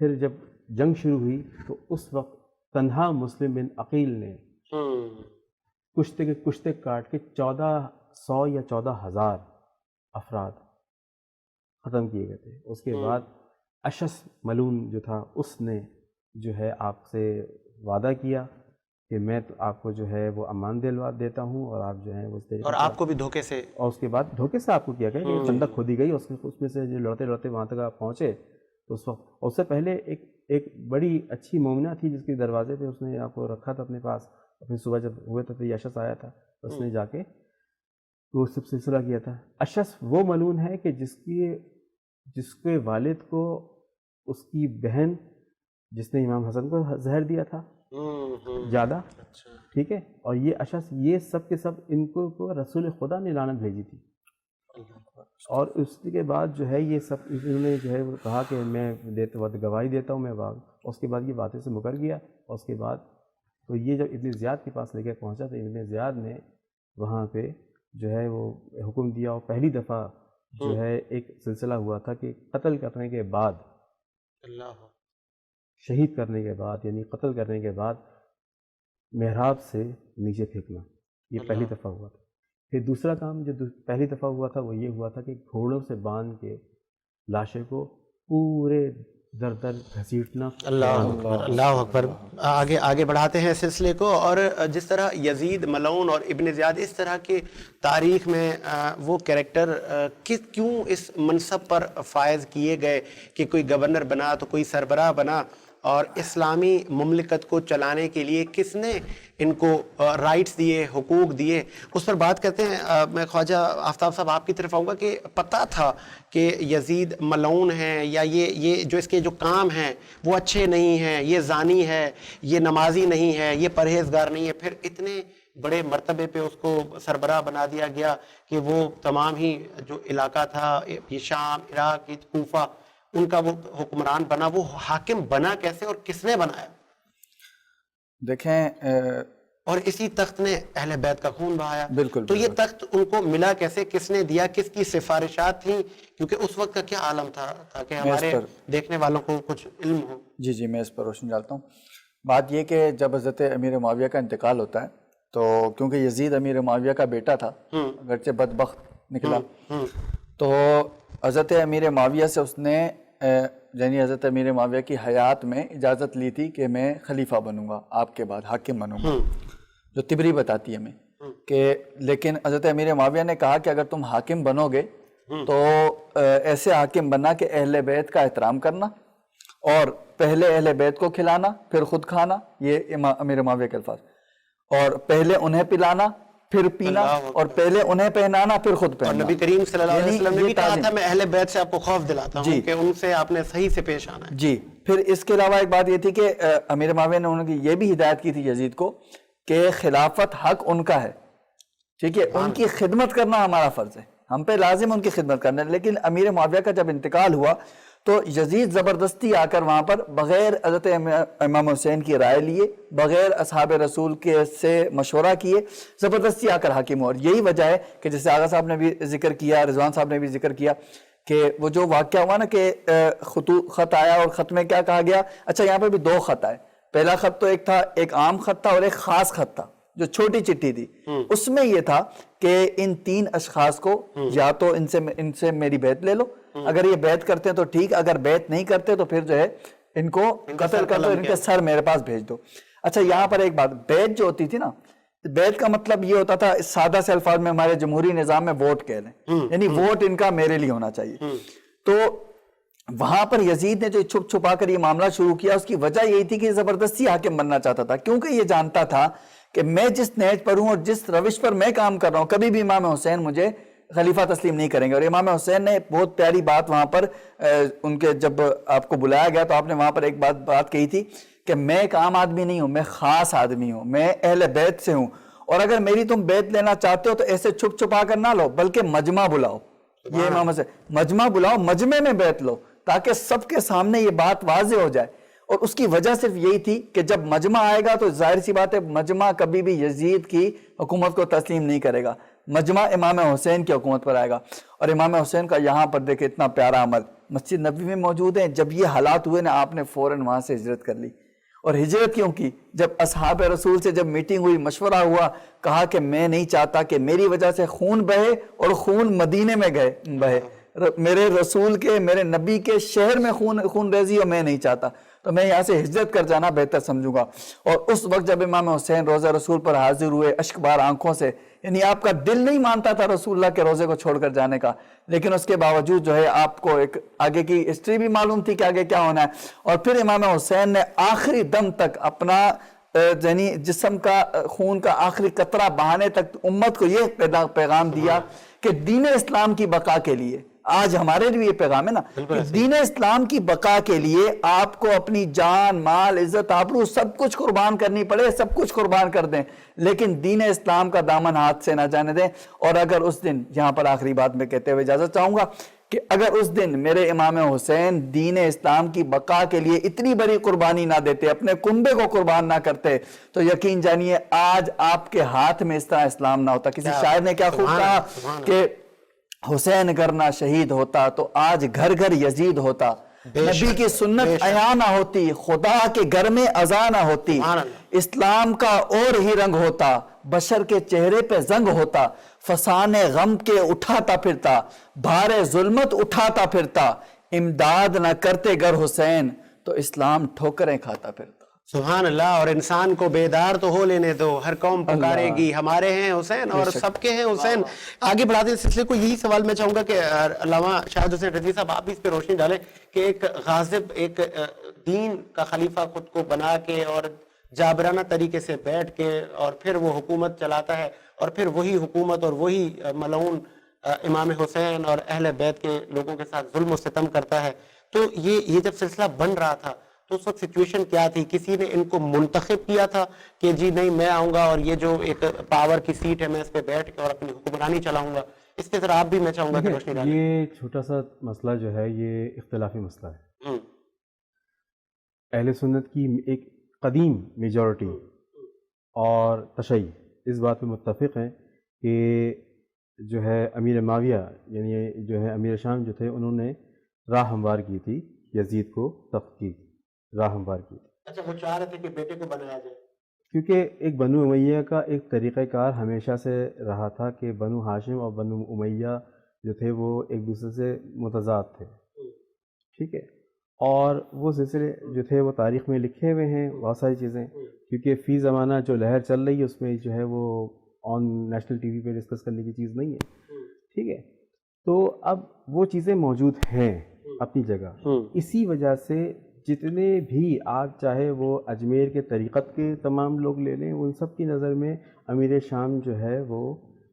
پھر جب جنگ شروع ہوئی تو اس وقت تنہا مسلم بن عقیل نے کشتے کاٹ کے 1400 یا 14,000 افراد ختم کیے گئے تھے. اس کے بعد اشس ملون جو تھا اس نے جو ہے آپ سے وعدہ کیا کہ میں تو آپ کو جو ہے وہ امان دلوا دیتا ہوں اور آپ جو ہے وہ اور آپ کو بھی دھوکے سے، اور اس کے بعد دھوکے سے آپ کو کیا گیا کہ خندق کھودی گئی. اس میں سے جو لڑتے وہاں تک آپ پہنچے تو اس وقت اس سے پہلے ایک بڑی اچھی مومنہ تھی جس کے دروازے پہ اس نے آپ کو رکھا تھا اپنے پاس. اور پھر صبح جب ہوئے تھے تو یہ اشعث آیا تھا، اس نے جا کے وہ سب سلسلہ کیا تھا۔ اشعث وہ ملعون ہے کہ جس کے والد کو اس کی بہن جس نے امام حسن کو زہر دیا تھا زیادہ، ٹھیک ہے، اور یہ اشعث، یہ سب کے سب ان کو رسول خدا نے لعنت بھیجی تھی، اور اس کے بعد جو ہے یہ سب انہوں نے جو ہے وہ کہا کہ میں گواہی دیتا ہوں، میں اس کے بعد یہ باتیں سے مکر گیا، اور اس کے بعد تو یہ جب ابن زیاد کے پاس لے کے پہنچا تو ابن زیاد نے وہاں پہ جو ہے وہ حکم دیا، اور پہلی دفعہ جو ہے ایک سلسلہ ہوا تھا کہ قتل کرنے کے بعد، شہید کرنے کے بعد، یعنی قتل کرنے کے بعد محراب سے نیچے پھینکنا، یہ پہلی دفعہ ہوا تھا۔ پھر دوسرا کام جو پہلی دفعہ ہوا تھا وہ یہ ہوا تھا کہ گھوڑوں سے باندھ کے لاشیں کو پورے در در گھسیٹنا۔ اللہ اکبر۔ آگے بڑھاتے ہیں سلسلے کو، اور جس طرح یزید ملعون اور ابن زیاد اس طرح کے تاریخ میں وہ کریکٹر کیوں اس منصب پر فائز کیے گئے کہ کوئی گورنر بنا تو کوئی سربراہ بنا، اور اسلامی مملکت کو چلانے کے لیے کس نے ان کو رائٹس دیے، حقوق دیے، اس پر بات کرتے ہیں۔ میں خواجہ آفتاب صاحب آپ کی طرف آؤں گا کہ پتہ تھا کہ یزید ملعون ہیں، یا یہ جو اس کے جو کام ہیں وہ اچھے نہیں ہیں، یہ زانی ہے، یہ نمازی نہیں ہے، یہ پرہیزگار نہیں ہے، پھر اتنے بڑے مرتبے پہ اس کو سربراہ بنا دیا گیا کہ وہ تمام ہی جو علاقہ تھا، یہ شام، عراق، کوفہ، ان کا وہ حکمران بنا، وہ حاکم بنا کیسے اور کس نے بنایا؟ دیکھیں اور اسی تخت نے اہل بیت کا خون بہایا۔ بالکل۔ تو یہ تخت ان کو ملا کیسے، کس نے دیا، کس کی سفارشات تھیں؟ کیونکہ اس وقت کا کیا عالم تھا تاکہ ہمارے دیکھنے والوں کو کچھ علم ہو۔ جی میں اس پر روشنی ڈالتا ہوں۔ بات یہ کہ جب حضرت امیر معاویہ کا انتقال ہوتا ہے تو کیونکہ یزید امیر معاویہ کا بیٹا تھا، اگرچہ بدبخت نکلا، تو حضرت امیر معاویہ سے اس نے یعنی حضرت امیر معاویہ کی حیات میں اجازت لی تھی کہ میں خلیفہ بنوں گا، آپ کے بعد حاکم بنوں گا، جو طبری بتاتی ہے ہمیں کہ، لیکن حضرت امیر معاویہ نے کہا کہ اگر تم حاکم بنو گے تو ایسے حاکم بننا کہ اہل بیت کا احترام کرنا، اور پہلے اہل بیت کو کھلانا پھر خود کھانا، یہ امیر معاویہ کے الفاظ، اور پہلے انہیں پلانا پھر پینا، اور پہلے انہیں پہنانا پھر خود پہننا۔ اور نبی کریم صلی اللہ علیہ وسلم نے بھی کہا تھا میں اہل بیت سے آپ کو خوف دلاتا ہوں کہ ان سے آپ نے صحیح سے پیش آنا ہے۔ جی پھر اس کے علاوہ ایک بات یہ تھی کہ امیر معاویہ نے انہوں کی یہ بھی ہدایت کی تھی یزید کو کہ خلافت حق ان کا ہے، ٹھیک ہے، ان کی خدمت کرنا ہمارا فرض ہے، ہم پہ لازم ان کی خدمت کرنا ہے۔ لیکن امیر معاویہ کا جب انتقال ہوا تو یزید زبردستی آ کر وہاں پر بغیر حضرت امام حسین کی رائے لیے، بغیر اصحاب رسول کے سے مشورہ کیے، زبردستی آ کر حاکم ہوا۔ اور یہی وجہ ہے کہ جیسے آغا صاحب نے بھی ذکر کیا، رضوان صاحب نے بھی ذکر کیا کہ وہ جو واقعہ ہوا نا کہ خط آیا، اور خط میں کیا کہا گیا، اچھا یہاں پہ بھی دو خط آئے، پہلا خط تو ایک تھا، ایک عام خط تھا اور ایک خاص خط تھا جو چھوٹی چٹھی تھی، اس میں یہ تھا کہ ان تین اشخاص کو یا تو ان سے میری بیعت لے لو، اگر یہ بیعت کرتے ہیں تو ٹھیک، اگر بیعت نہیں کرتے تو پھر جو ہے ان کو قتل کر دو، ان کے سر میرے پاس بھیج دو۔ اچھا یہاں پر ایک بات، بیعت جو ہوتی تھی نا، بیعت کا مطلب یہ ہوتا تھا، سادہ سے الفاظ میں ہمارے جمہوری نظام میں ووٹ کہہ لیں، یعنی ووٹ ان کا میرے لیے ہونا چاہیے۔ تو وہاں پر یزید نے جو چھپ چھپا کر یہ معاملہ شروع کیا، اس کی وجہ یہی تھی کہ زبردستی حاکم بننا چاہتا تھا، کیونکہ یہ جانتا تھا کہ میں جس نہج پر ہوں اور جس روش پر میں کام کر رہا ہوں، کبھی بھی امام حسین مجھے خلیفہ تسلیم نہیں کریں گے۔ اور امام حسین نے بہت پیاری بات وہاں پر ان کے جب آپ کو بلایا گیا تو آپ نے وہاں پر ایک بات کہی تھی کہ میں ایک عام آدمی نہیں ہوں، میں خاص آدمی ہوں، میں اہل بیت سے ہوں، اور اگر میری تم بیعت لینا چاہتے ہو تو ایسے چھپ چھپا کر نہ لو، بلکہ مجمع بلاؤ، یہ امام حسین مجمع بلاؤ، مجمع میں بیعت لو تاکہ سب کے سامنے یہ بات واضح ہو جائے۔ اور اس کی وجہ صرف یہی تھی کہ جب مجمع آئے گا تو ظاہر سی بات ہے مجمع کبھی بھی یزید کی حکومت کو تسلیم نہیں کرے گا، مجمع امام حسین کی حکومت پر آئے گا۔ اور امام حسین کا یہاں پر دیکھیں اتنا پیارا عمل، مسجد نبوی میں موجود ہیں، جب یہ حالات ہوئے نا آپ نے فوراً وہاں سے ہجرت کر لی۔ اور ہجرت کیوں کی؟ جب اصحاب رسول سے جب میٹنگ ہوئی، مشورہ ہوا، کہا کہ میں نہیں چاہتا کہ میری وجہ سے خون بہے اور خون مدینے میں بہے، میرے رسول کے، میرے نبی کے شہر میں خون ریزی ہو، میں نہیں چاہتا، تو میں یہاں سے ہجرت کر جانا بہتر سمجھوں گا۔ اور اس وقت جب امام حسین روضہ رسول پر حاضر ہوئے اشک بار آنکھوں سے، یعنی آپ کا دل نہیں مانتا تھا رسول اللہ کے روزے کو چھوڑ کر جانے کا، لیکن اس کے باوجود جو ہے آپ کو ایک آگے کی ہسٹری بھی معلوم تھی کہ آگے کیا ہونا ہے۔ اور پھر امام حسین نے آخری دم تک اپنا یعنی جسم کا خون کا آخری قطرہ بہانے تک امت کو یہ پیغام دیا کہ دین اسلام کی بقا کے لیے، آج ہمارے لیے یہ پیغام ہے نا کہ دین اسلام کی بقا کے لیے آپ کو اپنی جان، مال، عزت، آبرو سب کچھ قربان کرنی پڑے، سب کچھ قربان کر دیں، لیکن دین اسلام کا دامن ہاتھ سے نہ جانے دیں۔ اور اگر اس دن، یہاں پر آخری بات میں کہتے ہوئے اجازت چاہوں گا کہ اگر اس دن میرے امام حسین دین اسلام کی بقا کے لیے اتنی بڑی قربانی نہ دیتے، اپنے کنبے کو قربان نہ کرتے، تو یقین جانیے آج آپ کے ہاتھ میں اس طرح اسلام نہ ہوتا۔ کسی شاعر نے کیا خوب کہا کہ حسین اگر نہ شہید ہوتا تو آج گھر گھر یزید ہوتا، نبی کی سنت عیاں نہ ہوتی، خدا کے گھر میں اذاں نہ ہوتی، اسلام کا اور ہی رنگ ہوتا، بشر کے چہرے پہ زنگ ہوتا، فسان غم کے اٹھاتا پھرتا، بھار ظلمت اٹھاتا پھرتا، امداد نہ کرتے گر حسین تو اسلام ٹھوکریں کھاتا پھرتا۔ سبحان اللہ۔ اور انسان کو بیدار تو ہو لینے دو، ہر قوم پکارے گی ہمارے ہیں حسین اور سب کے ہیں حسین۔ آگے بڑھاتے ہیں سلسلے کو، یہی سوال میں چاہوں گا کہ علامہ شاہد حسین رضوی صاحب آپ بھی اس پہ روشنی ڈالیں کہ ایک غاضب، ایک دین کا خلیفہ خود کو بنا کے اور جابرانہ طریقے سے بیٹھ کے اور پھر وہ حکومت چلاتا ہے، اور پھر وہی حکومت اور وہی ملعون امام حسین اور اہل بیت کے لوگوں کے ساتھ ظلم و ستم کرتا ہے۔ تو یہ جب سلسلہ بن رہا تھا تو اس وقت سچویشن کیا تھی؟ کسی نے ان کو منتخب کیا تھا کہ جی نہیں میں آؤں گا اور یہ جو ایک پاور کی سیٹ ہے میں اس پہ بیٹھ کے اور اپنی حکمرانی چلاؤں گا؟ اس پہ ذرا آپ بھی میں چاہوں گا کہ روشنی ڈالیں۔ یہ چھوٹا سا مسئلہ جو ہے یہ اختلافی مسئلہ ہے۔ اہل سنت کی ایک قدیم میجورٹی اور تشیع اس بات پہ متفق ہیں کہ جو ہے امیر معاویہ یعنی جو ہے امیر شام جو تھے انہوں نے راہ ہموار کی تھی، یزید کو تخت کی راہ ہموار کی تھی۔ اچھا، وہ چاہ رہے تھے کہ بیٹے کو بنایا جائے، کیونکہ ایک بنو امیہ کا ایک طریقہ کار ہمیشہ سے رہا تھا کہ بنو ہاشم اور بنو امیہ جو تھے وہ ایک دوسرے سے متضاد تھے، ٹھیک ہے، اور وہ سلسلے جو تھے وہ تاریخ میں لکھے ہوئے ہیں بہت ساری چیزیں، کیونکہ فی زمانہ جو لہر چل رہی ہے اس میں جو ہے وہ آن نیشنل ٹی وی پہ ڈسکس کرنے کی چیز نہیں ہے، ٹھیک ہے۔ تو اب وہ چیزیں موجود ہیں اپنی جگہ، اسی وجہ سے جتنے بھی آپ چاہے وہ اجمیر کے طریقت کے تمام لوگ لے لیں، ان سب کی نظر میں امیر شام جو ہے وہ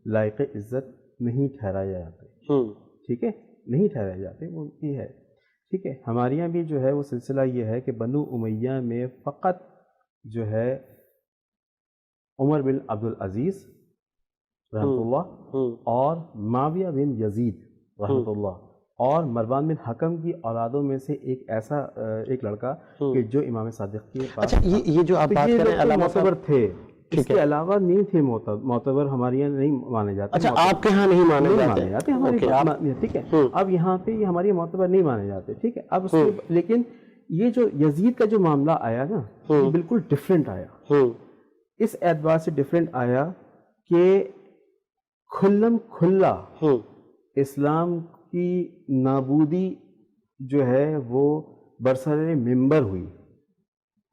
لائق عزت نہیں ٹھہرائے جاتے، ٹھیک ہے، نہیں ٹھہرائے جاتے، وہ ان کی ہے، ٹھیک ہے۔ ہمارے یہاں بھی جو ہے وہ سلسلہ یہ ہے کہ بنو امیہ میں فقط جو ہے عمر بن عبدالعزیز رحمۃ اللہ اور معاویہ بن یزید رحمۃ اللہ اور مروان بن حکم کی اولادوں میں سے ایک ایسا ایک لڑکا کہ جو امام صادق کے پاس، اچھا یہ جو آپ بات کریں علامہ معتبر تھے، اس کے علاوہ نہیں تھے معتبر، ہمارے یہاں نہیں مانے جاتے۔ اچھا آپ کے ہاں نہیں مانے جاتے ہمارے، ٹھیک ہے، اب یہاں پہ یہ ہمارے معتبر نہیں مانے جاتے، ٹھیک ہے۔ اب اس کے لیکن یہ جو یزید کا جو معاملہ آیا نا یہ بالکل ڈفرینٹ آیا، اس اعتبار سے ڈفرینٹ آیا کہ کھلم کھلا اسلام کی نابودی جو ہے وہ برسر ممبر ہوئی،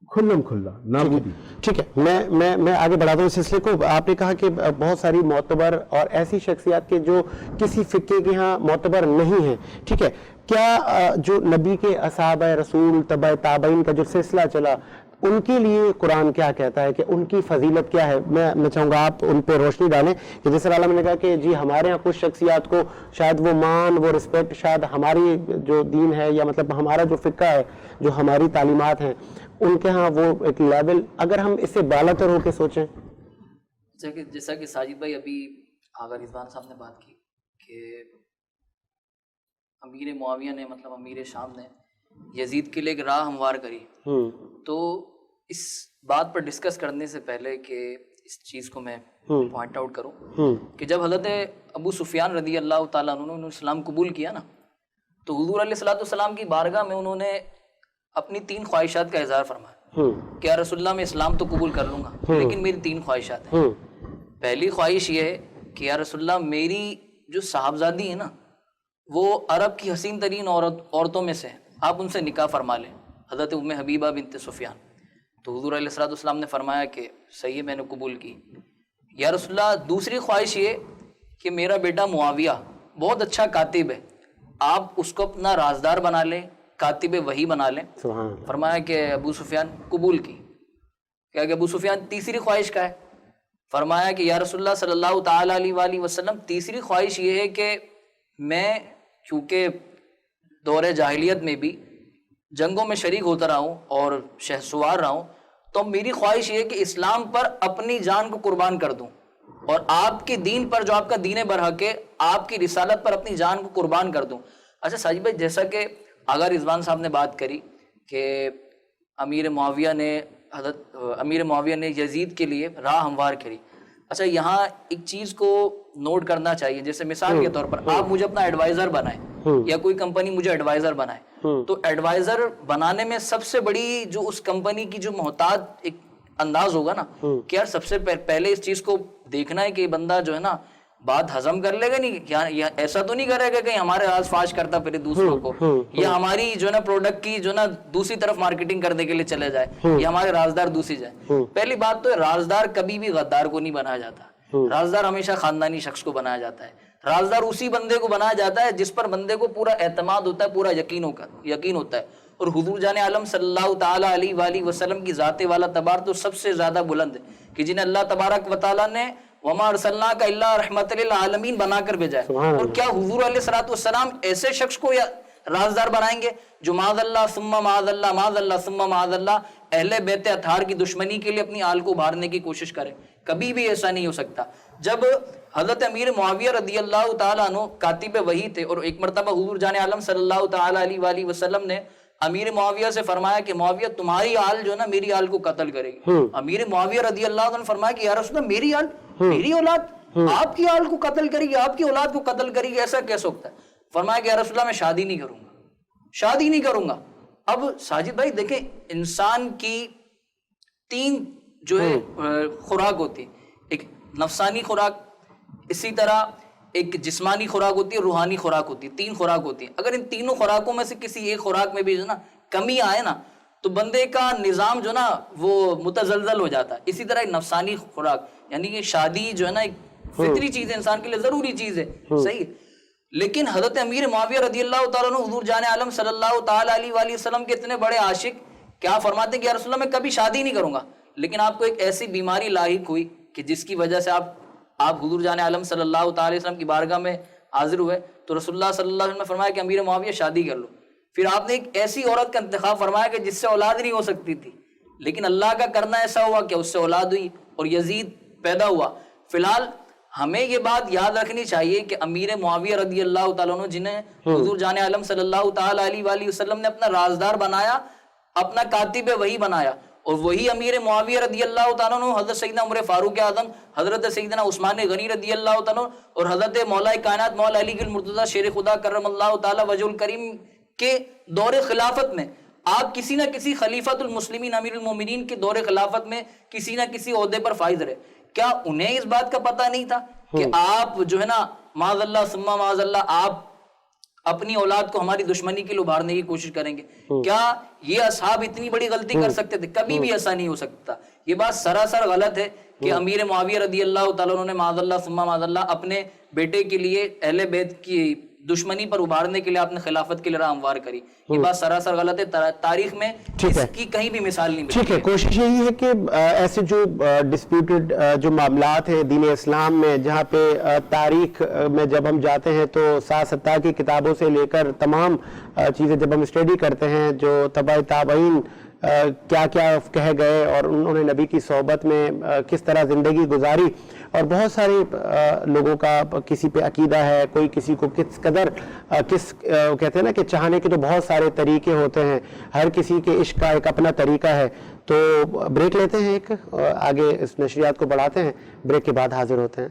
کھلم کھلا نابودی۔ ٹھیک ہے، میں آگے بڑھاتا ہوں اس سلسلے کو۔ آپ نے کہا کہ بہت ساری معتبر اور ایسی شخصیات کے جو کسی فقہ کے ہاں معتبر نہیں ہیں، ٹھیک ہے، کیا جو نبی کے اصحابہ رسول تبع تابعین کا جو سلسلہ چلا ان کے لیے قرآن کیا کہتا ہے کہ ان کی فضیلت کیا ہے؟ میں چاہوں گا آپ ان پہ روشنی ڈالیں کہ جیسے علامہ نے کہا کہ جی ہمارے ہاں کچھ شخصیات کو شاید وہ مان، وہ رسپیکٹ شاید ہماری جو دین ہے یا مطلب ہمارا جو فقہ ہے، جو ہماری تعلیمات ہیں، ان کے ہاں وہ ایک لیول، اگر ہم اس سے بالاتر ہو کے سوچیں، جیسا کہ ساجد بھائی ابھی آغا رضوان صاحب نے بات کی کہ امیر معاویہ نے مطلب امیر شام نے یزید کے لیے ایک راہ ہموار کری، تو اس بات پر ڈسکس کرنے سے پہلے کہ اس چیز کو میں پوائنٹ آؤٹ کروں کہ جب حضرت ابو سفیان رضی اللہ تعالیٰ عنہ نے اسلام قبول کیا نا، تو حضور علیہ الصلوۃ والسلام کی بارگاہ میں انہوں نے اپنی 3 خواہشات کا اظہار فرمایا کہ یا رسول اللہ میں اسلام تو قبول کر لوں گا لیکن میری 3 خواہشات ہیں۔ پہلی خواہش یہ ہے کہ یا رسول اللہ میری جو صاحبزادی ہے نا وہ عرب کی حسین ترین عورتوں میں سے آپ ان سے نکاح فرما لیں، حضرت ام حبیبہ بنت سفیان۔ تو حضور علیہ الصلوۃ والسلام نے فرمایا کہ صحیح ہے، میں نے قبول کی۔ یا رسول اللہ دوسری خواہش یہ کہ میرا بیٹا معاویہ بہت اچھا کاتب ہے، آپ اس کو اپنا رازدار بنا لیں، کاتب وحی بنا لیں۔ فرمایا کہ ابو سفیان قبول کی۔ کہ ابو سفیان تیسری خواہش کا ہے؟ فرمایا کہ یا رسول اللہ صلی اللہ تعالیٰ علیہ وآلہ وسلم تیسری خواہش یہ ہے کہ میں کیونکہ دور جاہلیت میں بھی جنگوں میں شریک ہوتا رہا ہوں اور شہسوار رہا ہوں، تو میری خواہش یہ ہے کہ اسلام پر اپنی جان کو قربان کر دوں اور آپ کے دین پر جو آپ کا دین برحق ہے آپ کی رسالت پر اپنی جان کو قربان کر دوں۔ اچھا ساجد بھائی، جیسا کہ آغا رضوان صاحب نے بات کری کہ امیر معاویہ نے یزید کے لیے راہ ہموار کری، اچھا یہاں ایک چیز کو نوٹ کرنا چاہیے، جیسے مثال کے طور پر آپ مجھے اپنا ایڈوائزر بنائیں یا کوئی کمپنی مجھے ایڈوائزر بنائے، تو ایڈوائزر بنانے میں سب سے بڑی جو اس کمپنی کی جو محتاط ایک انداز ہوگا نا کہ یار سب سے پہلے اس چیز کو دیکھنا ہے کہ یہ بندہ جو ہے نا بات ہضم کر لے گا، نہیں ایسا تو نہیں کرے گا کہ ہمارے راز فاش کرتا پھر دوسروں کو، یا ہماری جو ہے نا پروڈکٹ کی جو ہے نا دوسری طرف مارکیٹنگ کرنے کے لیے چلے جائے، یا ہمارے رازدار دوسری جائے۔ پہلی بات تو رازدار کبھی بھی غدار کو نہیں بنایا جاتا، رازدار ہمیشہ خاندانی شخص کو بنایا جاتا ہے، رازدار اسی بندے کو بنایا جاتا ہے جس پر بندے کو پورا اعتماد ہوتا ہے، پورا یقین ہوتا ہے۔ اور حضور جان عالم صلی اللہ تعالیٰ علیہ وآلہ وسلم کی ذات والا تبار تو سب سے زیادہ بلند ہے کہ جنہیں اللہ تبارک و تعالیٰ نے وما ارسلناک الا رحمت للعالمین بنا کر بھیجا ہے۔ اور کیا حضور علیہ الصلوۃ والسلام ایسے شخص کو رازدار بنائیں گے جو معاذ اللہ ثم معاذ اللہ معاذ اللہ ثم معاذ اللہ اہل بیت اطہار کی دشمنی کے لیے اپنی آل کو ابھارنے کی کوشش کرے؟ کبھی بھی ایسا نہیں ہو سکتا۔ جب حضرت امیر معاویہ رضی اللہ تعالیٰ عنہ کاتب وحی تھے اور ایک مرتبہ حضور جان عالم صلی اللہ تعالیٰ علیہ وآلہ وسلم نے امیر معاویہ سے فرمایا کہ معاویہ تمہاری آل جو ہے نا میری آل کو قتل کرے گی۔ امیر معاویہ رضی اللہ عنہ نے فرمایا کہ یا رسول اللہ میری آل، میری اولاد آپ کی آل کو قتل کرے گی، آپ کی اولاد کو قتل کرے گی، ایسا کیسے ہوتا ہے؟ فرمایا کہ یا رسول اللہ میں شادی نہیں کروں گا، شادی نہیں کروں گا۔ اب ساجد بھائی دیکھیں، انسان کی تین جو ہے خوراک ہوتی ہے، ایک نفسانی خوراک، اسی طرح ایک جسمانی خوراک ہوتی ہے، روحانی خوراک ہوتی ہے، تین خوراک ہوتی ہے۔ اگر ان تینوں خوراکوں میں سے کسی ایک خوراک میں بھی جو نا کمی آئے نا تو بندے کا نظام جو نا وہ متزلزل ہو جاتا ہے۔ اسی طرح ایک نفسانی خوراک یعنی کہ شادی جو ہے نا ایک فطری چیز ہے، انسان کے لیے ضروری چیز ہے، صحیح۔ لیکن حضرت امیر معاویہ رضی اللہ تعالیٰ عنہ حضور جان عالم صلی اللہ تعالیٰ علیہ وآلہ وسلم کے اتنے بڑے عاشق، کیا فرماتے ہیں کہ یا رسول اللہ میں کبھی شادی نہیں کروں گا، لیکن آپ کو ایک ایسی بیماری لاحق ہوئی کہ جس کی وجہ سے آپ حضور جان عالم صلی اللہ تعالیٰ علیہ وسلم کی بارگاہ میں حاضر ہوئے تو رسول اللہ صلی اللہ علیہ وسلم نے فرمایا کہ امیر معاویہ شادی کر لو۔ پھر آپ نے ایک ایسی عورت کا انتخاب فرمایا کہ جس سے اولاد نہیں ہو سکتی تھی، لیکن اللہ کا کرنا ایسا ہوا کہ اس سے اولاد ہوئی اور یزید پیدا ہوا۔ فی الحال ہمیں یہ بات یاد رکھنی چاہیے کہ امیر معاویہ رضی اللہ تعالیٰ عنہ جنہیں حضور جان عالم صلی اللہ تعالیٰ علیہ وآلہ وسلم نے اپنا رازدار بنایا، اپنا کاتب وحی بنایا، اور وہی امیر معاویہ رضی اللہ تعالیٰ عنہ حضرت سیدنا عمر فاروق اعظم، حضرت سیدنا عثمان غنی رضی اللہ تعالیٰ عنہ اور حضرت مولا کائنات مولا علی المرتضیٰ شیر خدا کرم اللہ تعالیٰ وجہ الکریم کے دور خلافت میں آپ کسی نہ کسی خلیفۃ المسلمین امیر المومنین کے دور خلافت میں کسی نہ کسی عہدے پر فائز رہے۔ کیا انہیں اس بات کا پتہ نہیں تھا کہ آپ جو ہے نا معاذ اللہ ثم معاذ اللہ آپ اپنی اولاد کو ہماری دشمنی کے لیے ابھارنے کی کوشش کریں گے؟ کیا یہ اصحاب اتنی بڑی غلطی کر سکتے تھے؟ کبھی بھی ایسا نہیں ہو سکتا۔ یہ بات سراسر غلط ہے کہ امیر معاویہ رضی اللہ تعالیٰ عنہ نے معاذ اللہ ثم معاذ اللہ اپنے بیٹے کے لیے اہل بیت کی دشمنی پر ابھارنے کے لیے آپ نے خلافت کے لیے راہ ہموار کری۔ یہ بات سراسر غلط ہے، تاریخ میں اس کی کہیں بھی مثال نہیں ملتی۔ ٹھیک ہے، کوشش یہی ہے کہ ایسے جو ڈسپیوٹڈ جو معاملات ہیں دین اسلام میں، جہاں پہ تاریخ میں جب ہم جاتے ہیں تو سات ستار کی کتابوں سے لے کر تمام چیزیں جب ہم اسٹڈی کرتے ہیں، جو تبع تابعین کیا کیا کہہ گئے اور انہوں نے نبی کی صحبت میں کس طرح زندگی گزاری، اور بہت سارے لوگوں کا کسی پہ عقیدہ ہے، کوئی کسی کو کس قدر کہتے ہیں نا کہ چاہنے کے تو بہت سارے طریقے ہوتے ہیں، ہر کسی کے عشق کا ایک اپنا طریقہ ہے۔ تو بریک لیتے ہیں، ایک آگے اس نشریات کو بڑھاتے ہیں، بریک کے بعد حاضر ہوتے ہیں۔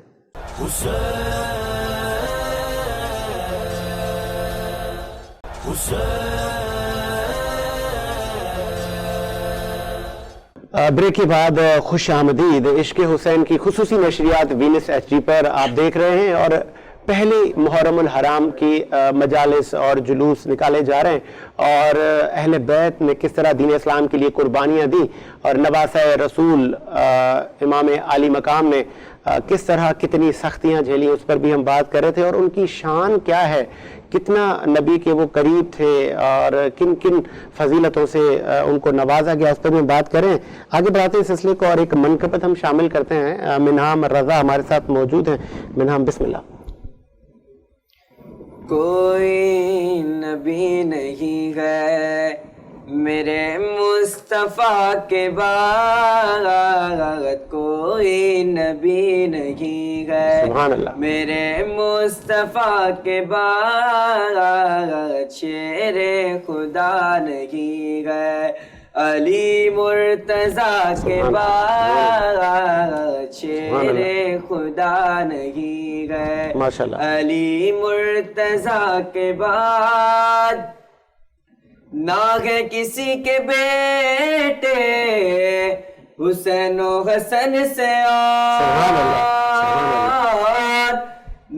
بریک کے بعد خوش آمدید، عشق حسین کی خصوصی نشریات وینس ایچ ڈی پر آپ دیکھ رہے ہیں، اور پہلی محرم الحرام کی مجالس اور جلوس نکالے جا رہے ہیں، اور اہل بیت نے کس طرح دین اسلام کے لیے قربانیاں دی، اور نواسہ رسول امام عالی مقام نے کس طرح کتنی سختیاں جھیلی اس پر بھی ہم بات کر رہے تھے، اور ان کی شان کیا ہے، کتنا نبی کے وہ قریب تھے اور کن کن فضیلتوں سے ان کو نوازا گیا، اس پر بھی بات کریں۔ آگے بڑھاتے ہیں سلسلے کو اور ایک منقبت ہم شامل کرتے ہیں۔ منہام رضا ہمارے ساتھ موجود ہیں۔ منہام، بسم اللہ۔ کوئی نبی نہیں ہے میرے مصطفیٰ کے بعد، کوئی نبی نہیں ہے سبحان اللہ۔ میرے مصطفیٰ کے بعد، شیر خدا نہیں ہے علی مرتضیٰ کے بعد، شیر خدا نہیں ہے ماشاءاللہ۔ علی مرتضیٰ کے بعد، نہ ہے کسی کے بیٹے حسین و حسن سے اور،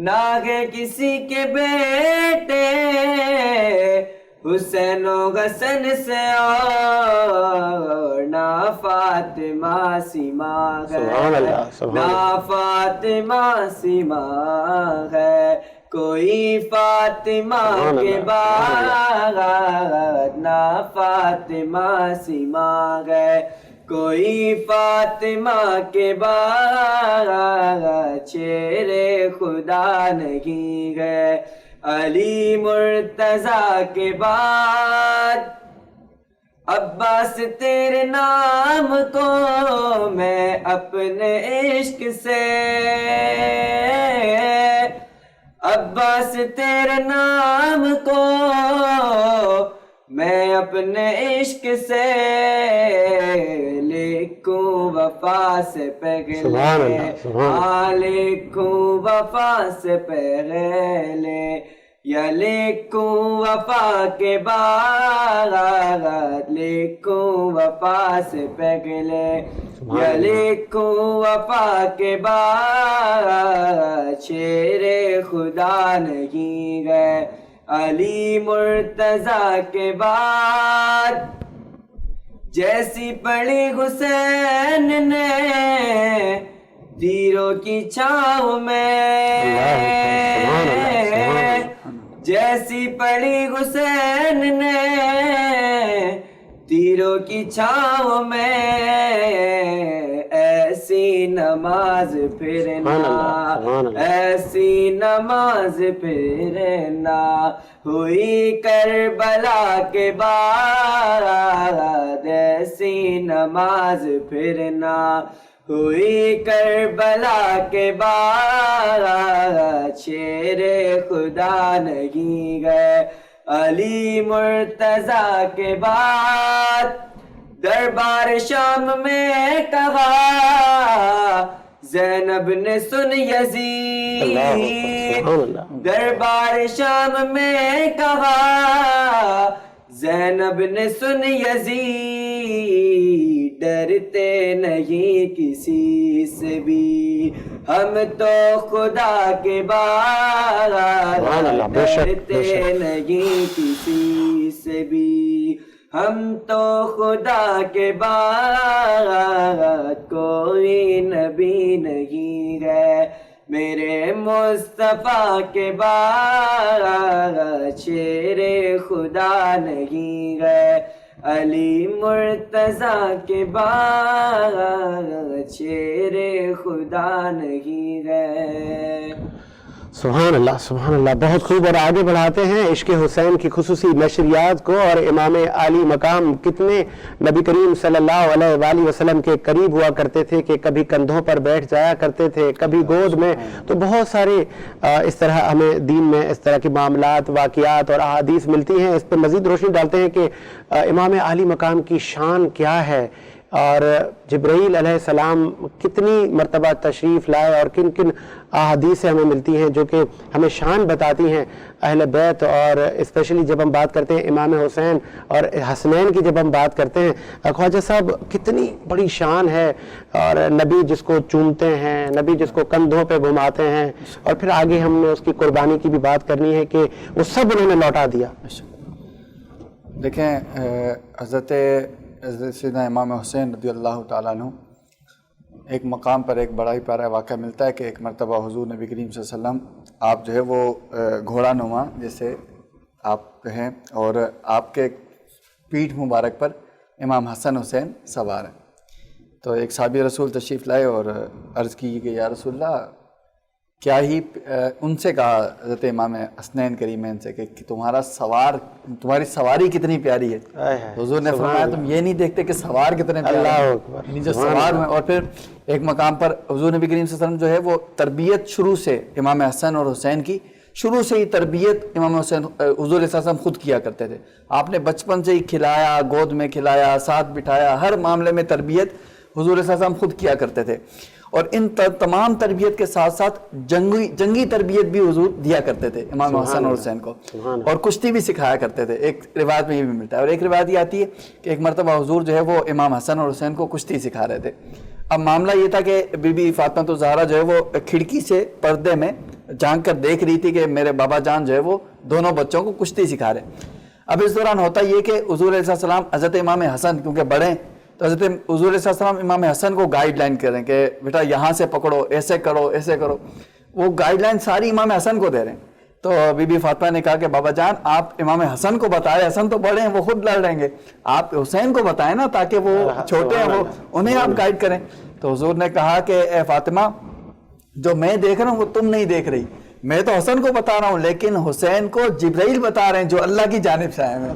نہ ہے کسی کے بیٹے حسین و حسن سے اور، نہ فاطمہ سیما ہے، نہ فاطمہ سیما ہے، کوئی فاطمہ کے بعد نہ فاطمہ سیما ہے، کوئی فاطمہ کے بعد شیر خدا نہیں ہے علی مرتضیٰ کے بعد۔ عباس تیرے نام کو میں اپنے عشق سے، عباس تیرے نام کو میں اپنے عشق سے لکھوں وفا سے پہلے، ہاں لکھوں وفا سے پہلے، یا لکھوں وفا کے بعد، لکھوں وفا سے پہلے، یا لکھوں وفا کے بعد شیر خدا نہیں ہے علی مرتضیٰ کے بعد۔ جیسی پڑی حسین نے تیروں کی چھاؤں میں، جیسی پڑی حسین نے تیروں کی چھاؤں میں، ایسی نماز پھرنا، ایسی نماز پھرنا، ہوئی کربلا کے بعد، ایسی نماز پھرنا، ہوئی کربلا کے بعد شیر خدا نہیں ہے علی مرتضیٰ کے بعد۔ دربار شام میں کہا زینب نے سن یزید، دربار شام میں کہا زینب نے سن یزید، ڈرتے نہیں کسی سے بھی ہم تو خدا کے بعد، ڈرتے نہیں کسی سے بھی ہم تو خدا کے بعد، کوئی نبی نہیں ہے میرے مصطفیٰ کے بعد، شیر خدا نہیں ہے علی مرتضیٰ کے بعد، شیر خدا نہیں ہے۔ سبحان اللہ، سبحان اللہ، بہت خوب۔ اور آگے بڑھاتے ہیں عشق حسین کی خصوصی نشریات کو، اور امام عالی مقام کتنے نبی کریم صلی اللہ علیہ وآلہ وسلم کے قریب ہوا کرتے تھے کہ کبھی کندھوں پر بیٹھ جایا کرتے تھے، کبھی گود میں۔ تو بہت سارے اس طرح ہمیں دین میں اس طرح کے معاملات، واقعات اور احادیث ملتی ہیں۔ اس پہ مزید روشنی ڈالتے ہیں کہ امام عالی مقام کی شان کیا ہے، اور جبرائیل علیہ السلام کتنی مرتبہ تشریف لائے، اور کن کن احادیث ہمیں ملتی ہیں جو کہ ہمیں شان بتاتی ہیں اہل بیت۔ اور اسپیشلی جب ہم بات کرتے ہیں امام حسین اور حسنین کی، جب ہم بات کرتے ہیں خواجہ صاحب، کتنی بڑی شان ہے، اور نبی جس کو چومتے ہیں، نبی جس کو کندھوں پہ گھماتے ہیں، اور پھر آگے ہم نے اس کی قربانی کی بھی بات کرنی ہے کہ وہ سب انہوں نے لوٹا دیا۔ دیکھیں حضرت سیدنا امام حسین رضی اللہ تعالیٰ عنہ ایک مقام پر ایک بڑا ہی پیارا واقعہ ملتا ہے کہ ایک مرتبہ حضور نبی کریم صلی اللہ علیہ وسلم آپ جو ہے وہ گھوڑا نما جیسے آپ کہیں، اور آپ کے پیٹھ مبارک پر امام حسن حسین سوار ہیں۔ تو ایک صحابی رسول تشریف لائے اور عرض کی کہ یا رسول اللہ، کیا ہی ان سے کہا حضرت امام حسنین کریمین سے کہ تمہاری سواری کتنی پیاری ہے۔ حضور نے فرمایا تم یہ نہیں دیکھتے کہ سوار کتنے پیارے ہیں، یعنی جو سوار ہوئے۔ اور پھر ایک مقام پر حضور نبی کریم صلی اللہ علیہ وسلم جو ہے وہ تربیت شروع سے امام حسن اور حسین کی شروع سے ہی تربیت امام حسین حضور صلی اللہ علیہ وسلم خود کیا کرتے تھے۔ آپ نے بچپن سے ہی کھلایا، گود میں کھلایا، ساتھ بٹھایا، ہر معاملے میں تربیت حضور صلی اللہ علیہ وسلم خود کیا کرتے تھے۔ اور ان تمام تربیت کے ساتھ ساتھ جنگی تربیت بھی حضور دیا کرتے تھے امام حسن اور حسین کو، اور کشتی بھی سکھایا کرتے تھے۔ ایک روایت میں یہ بھی ملتا ہے، اور ایک روایت یہ آتی ہے کہ ایک مرتبہ حضور جو ہے وہ امام حسن اور حسین کو کشتی سکھا رہے تھے۔ اب معاملہ یہ تھا کہ بی بی فاطمہ الزہرا جو ہے وہ کھڑکی سے پردے میں جھانک کر دیکھ رہی تھی کہ میرے بابا جان جو ہے وہ دونوں بچوں کو کشتی سکھا رہے ہیں۔ اب اس دوران ہوتا یہ کہ حضور علیہ السلام حضرت امام حسن کیونکہ بڑے ہیں تو حضرت حضور علیہ السلام امام حسن کو گائیڈ لائن کریں کہ بیٹا یہاں سے پکڑو، ایسے کرو، ایسے کرو۔ وہ گائیڈ لائن ساری امام حسن کو دے رہے ہیں۔ تو بی بی فاطمہ نے کہا کہ بابا جان آپ امام حسن کو بتائیں، حسن تو بڑے ہیں وہ خود لڑ لیں گے، آپ حسین کو بتائیں نا تاکہ وہ چھوٹے ہیں وہ انہیں آپ گائیڈ کریں۔ تو حضور نے کہا کہ اے فاطمہ، جو میں دیکھ رہا ہوں وہ تم نہیں دیکھ رہی، میں تو حسن کو بتا رہا ہوں لیکن حسین کو جبرائیل بتا رہے ہیں جو اللہ کی جانب سے آئے ہیں۔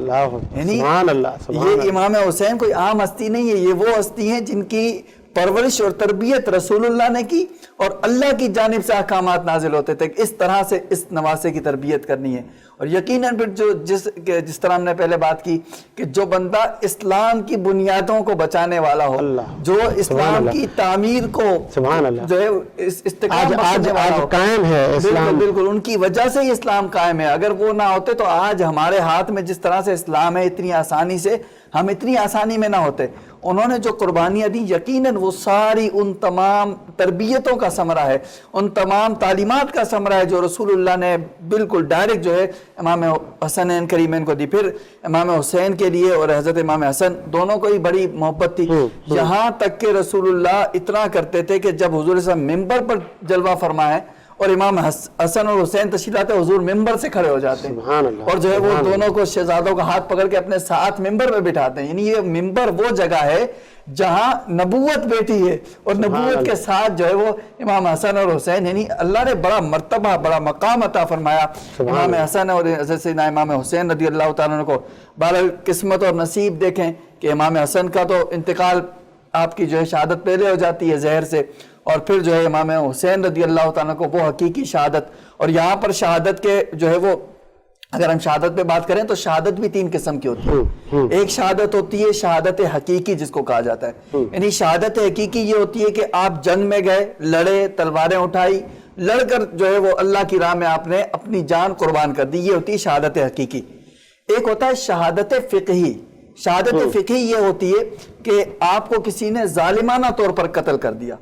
یعنی یہ امام حسین کوئی عام ہستی نہیں ہے، یہ وہ ہستی ہیں جن کی پرورش اور تربیت رسول اللہ نے کی اور اللہ کی جانب سے احکامات نازل ہوتے تھے کہ اس طرح سے اس نواسے کی تربیت کرنی ہے۔ اور یقیناً پھر جس طرح ہم نے پہلے بات کی کہ جو بندہ اسلام کی بنیادوں کو بچانے والا ہو، جو اسلام کی تعمیر کو جو ہے استقامت بخشنے والا ہو، قائم ہے اسلام، بالکل ان کی وجہ سے ہی اسلام قائم ہے۔ اگر وہ نہ ہوتے تو آج ہمارے ہاتھ میں جس طرح سے اسلام ہے اتنی آسانی سے ہم اتنی آسانی میں نہ ہوتے۔ انہوں نے جو قربانیاں دی یقیناً وہ ساری ان تمام تربیتوں کا ثمرہ ہے، ان تمام تعلیمات کا ثمرہ ہے جو رسول اللہ نے بالکل ڈائریکٹ جو ہے امام حسنین کریمین کو دی۔ پھر امام حسین کے لیے اور حضرت امام حسن دونوں کو ہی بڑی محبت تھی، یہاں تک کہ رسول اللہ اتنا کرتے تھے کہ جب حضور صلی اللہ علیہ وسلم ممبر پر جلوہ فرمائے اور امام حسن اور حسین تشریف لاتے حضور ممبر سے کھڑے ہو جاتے ہیں اور جو ہے وہ دونوں کو شہزادوں کا ہاتھ پکڑ کے اپنے ساتھ ممبر پہ بٹھاتے ہیں۔ یعنی یہ ممبر وہ جگہ ہے جہاں نبوت بیٹھی ہے اور نبوت کے ساتھ جو ہے وہ امام حسن اور حسین، یعنی اللہ نے بڑا مرتبہ بڑا مقام عطا فرمایا امام حسن اور حضرت سیدنا امام حسین رضی اللہ تعالیٰ عنہ کو۔ بہرحال قسمت اور نصیب دیکھیں کہ امام حسن کا تو انتقال آپ کی جو ہے شہادت پہلے ہو جاتی ہے زہر سے، اور پھر جو ہے امام حسین رضی اللہ تعالیٰ کو وہ حقیقی شہادت۔ اور یہاں پر شہادت کے جو ہے وہ اگر ہم شہادت پہ بات کریں تو شہادت بھی 3 قسم کی ہوتی ہے۔ ایک شہادت ہوتی ہے شہادت حقیقی جس کو کہا جاتا ہے، یعنی شہادت حقیقی یہ ہوتی ہے کہ آپ جنگ میں گئے، لڑے، تلواریں اٹھائی، لڑ کر جو ہے وہ اللہ کی راہ میں آپ نے اپنی جان قربان کر دی، یہ ہوتی ہے شہادت حقیقی۔ ایک ہوتا ہے شہادت فقہی۔ شہادت فقہی یہ ہوتی ہے کہ آپ کو کسی نے ظالمانہ طور پر قتل کر دیا،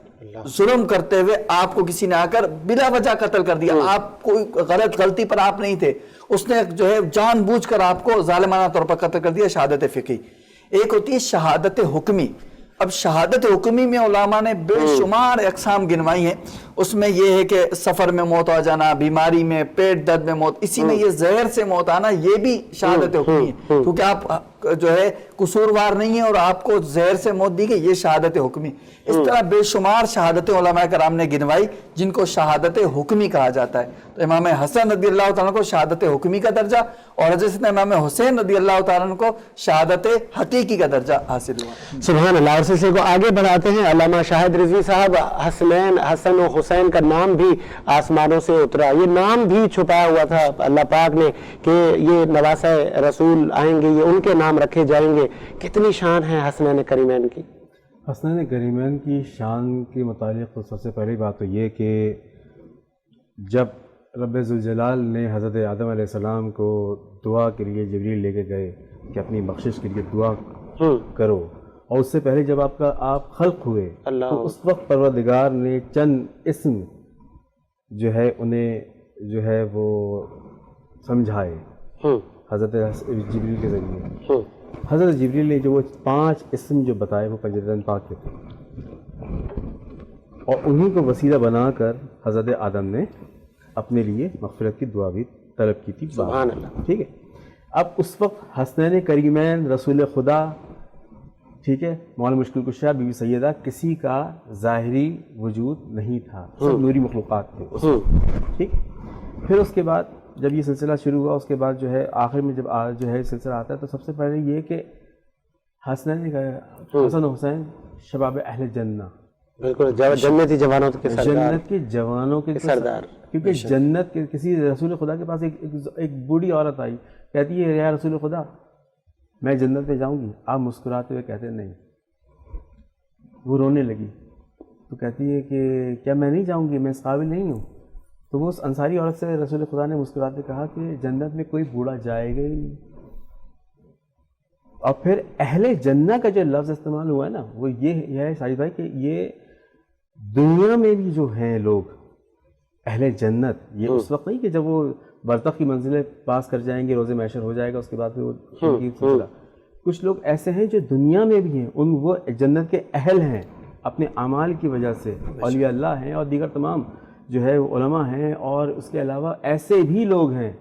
ظلم کرتے ہوئے آپ کو کسی نے آ کر بلا وجہ قتل کر دیا، آپ کوئی غلطی پر آپ نہیں تھے، اس نے جو ہے جان بوجھ کر آپ کو ظالمانہ طور پر قتل کر دیا، شہادت فقہی۔ ایک ہوتی ہے شہادت حکمی۔ اب شہادت حکمی میں علماء نے بے شمار اقسام گنوائی ہیں، اس میں یہ ہے کہ سفر میں موت آ جانا، بیماری میں، پیٹ درد میں موت، اسی میں یہ زہر سے موت آنا، یہ بھی شہادت حکمی ہے کیونکہ آپ جو ہے قصوروار نہیں ہے اور آپ کو زہر سے موت دی گئی، یہ شہادت حکمی۔ اس طرح بے شمار شہادتیں علماء کرام نے گنوائی جن کو شہادت حکمی کہا جاتا ہے۔ تو امام حسن رضی اللہ تعالیٰ کو شہادت حکمی کا درجہ اور حضرت امام حسین رضی اللہ تعالیٰ کو شہادت حقیقی کا درجہ حاصل ہوا۔ سبحان اللہ۔ اور سلسلے کو آگے بڑھاتے ہیں، علامہ شاہد رضوی صاحب، حسنین حسن و حسین کا نام بھی آسمانوں سے اترا، یہ نام بھی چھپایا ہوا تھا اللہ پاک نے کہ یہ نواسہ رسول آئیں گے، یہ ان کے نام رکھے جائیں گے۔ کتنی شان ہے حسنین کریمین کی؟ حسنین کریمین کی شان کے متعلق تو سب سے پہلی بات تو یہ کہ جب رب ذوالجلال نے حضرت آدم علیہ السلام کو دعا کے لیے جبریل لے کے گئے کہ اپنی بخشش کے لیے دعا کرو، اور اس سے پہلے جب آپ خلق ہوئے تو اس وقت پروردگار نے چند اسم جو ہے انہیں جو ہے وہ سمجھائے حضرت جبریل کے ذریعے۔ حضرت جبریل نے جو وہ 5 اسم جو بتائے وہ پنجتن پاک کے تھے، اور انہیں کو وسیلہ بنا کر حضرت آدم نے اپنے لیے مغفرت کی دعا بھی طلب کی تھی. سبحان اللہ. ٹھیک ہے. اب اس وقت حسنین کریمین رسول خدا، ٹھیک ہے، مولا مشکل کشا بی بی سیدہ، کسی کا ظاہری وجود نہیں تھا، سب نوری مخلوقات تھے اس وقت. ٹھیک. پھر اس کے بعد جب یہ سلسلہ شروع ہوا، اس کے بعد جو ہے آخر میں جب جو ہے سلسلہ آتا ہے تو سب سے پہلے یہ کہ حسنین حسن و حسین شباب اہل جنہ، بالکل جنتی جوانوں کے سردار، جنت کے جوانوں کے سردار. کیونکہ جنت کے کسی رسول خدا کے پاس ایک بوڑھی عورت آئی، کہتی ہے یا رسول خدا میں جنت میں جاؤں گی. آپ مسکراتے ہوئے کہتے نہیں. وہ رونے لگی تو کہتی ہے کہ کیا میں نہیں جاؤں گی، میں اس قابل نہیں ہوں. تو وہ اس انصاری عورت سے رسول خدا نے مسکراتے کہا کہ جنت میں کوئی بوڑھا جائے گا ہی نہیں. اور پھر اہل جنہ کا جو لفظ استعمال ہوا ہے نا، وہ یہ ہے شاہد بھائی کہ یہ دنیا میں بھی جو ہیں لوگ اہل جنت، یہ اس وقت نہیں کہ جب وہ برزخ کی منزلیں پاس کر جائیں گے، روز محشر ہو جائے گا، اس کے بعد پھر وہ سلسلہ. کچھ لوگ ایسے ہیں جو دنیا میں بھی ہیں، وہ جنت کے اہل ہیں اپنے اعمال کی وجہ سے، اولیاء اللہ ہیں اور دیگر تمام جو ہے علماء ہیں. اور اس کے علاوہ ایسے بھی لوگ ہیں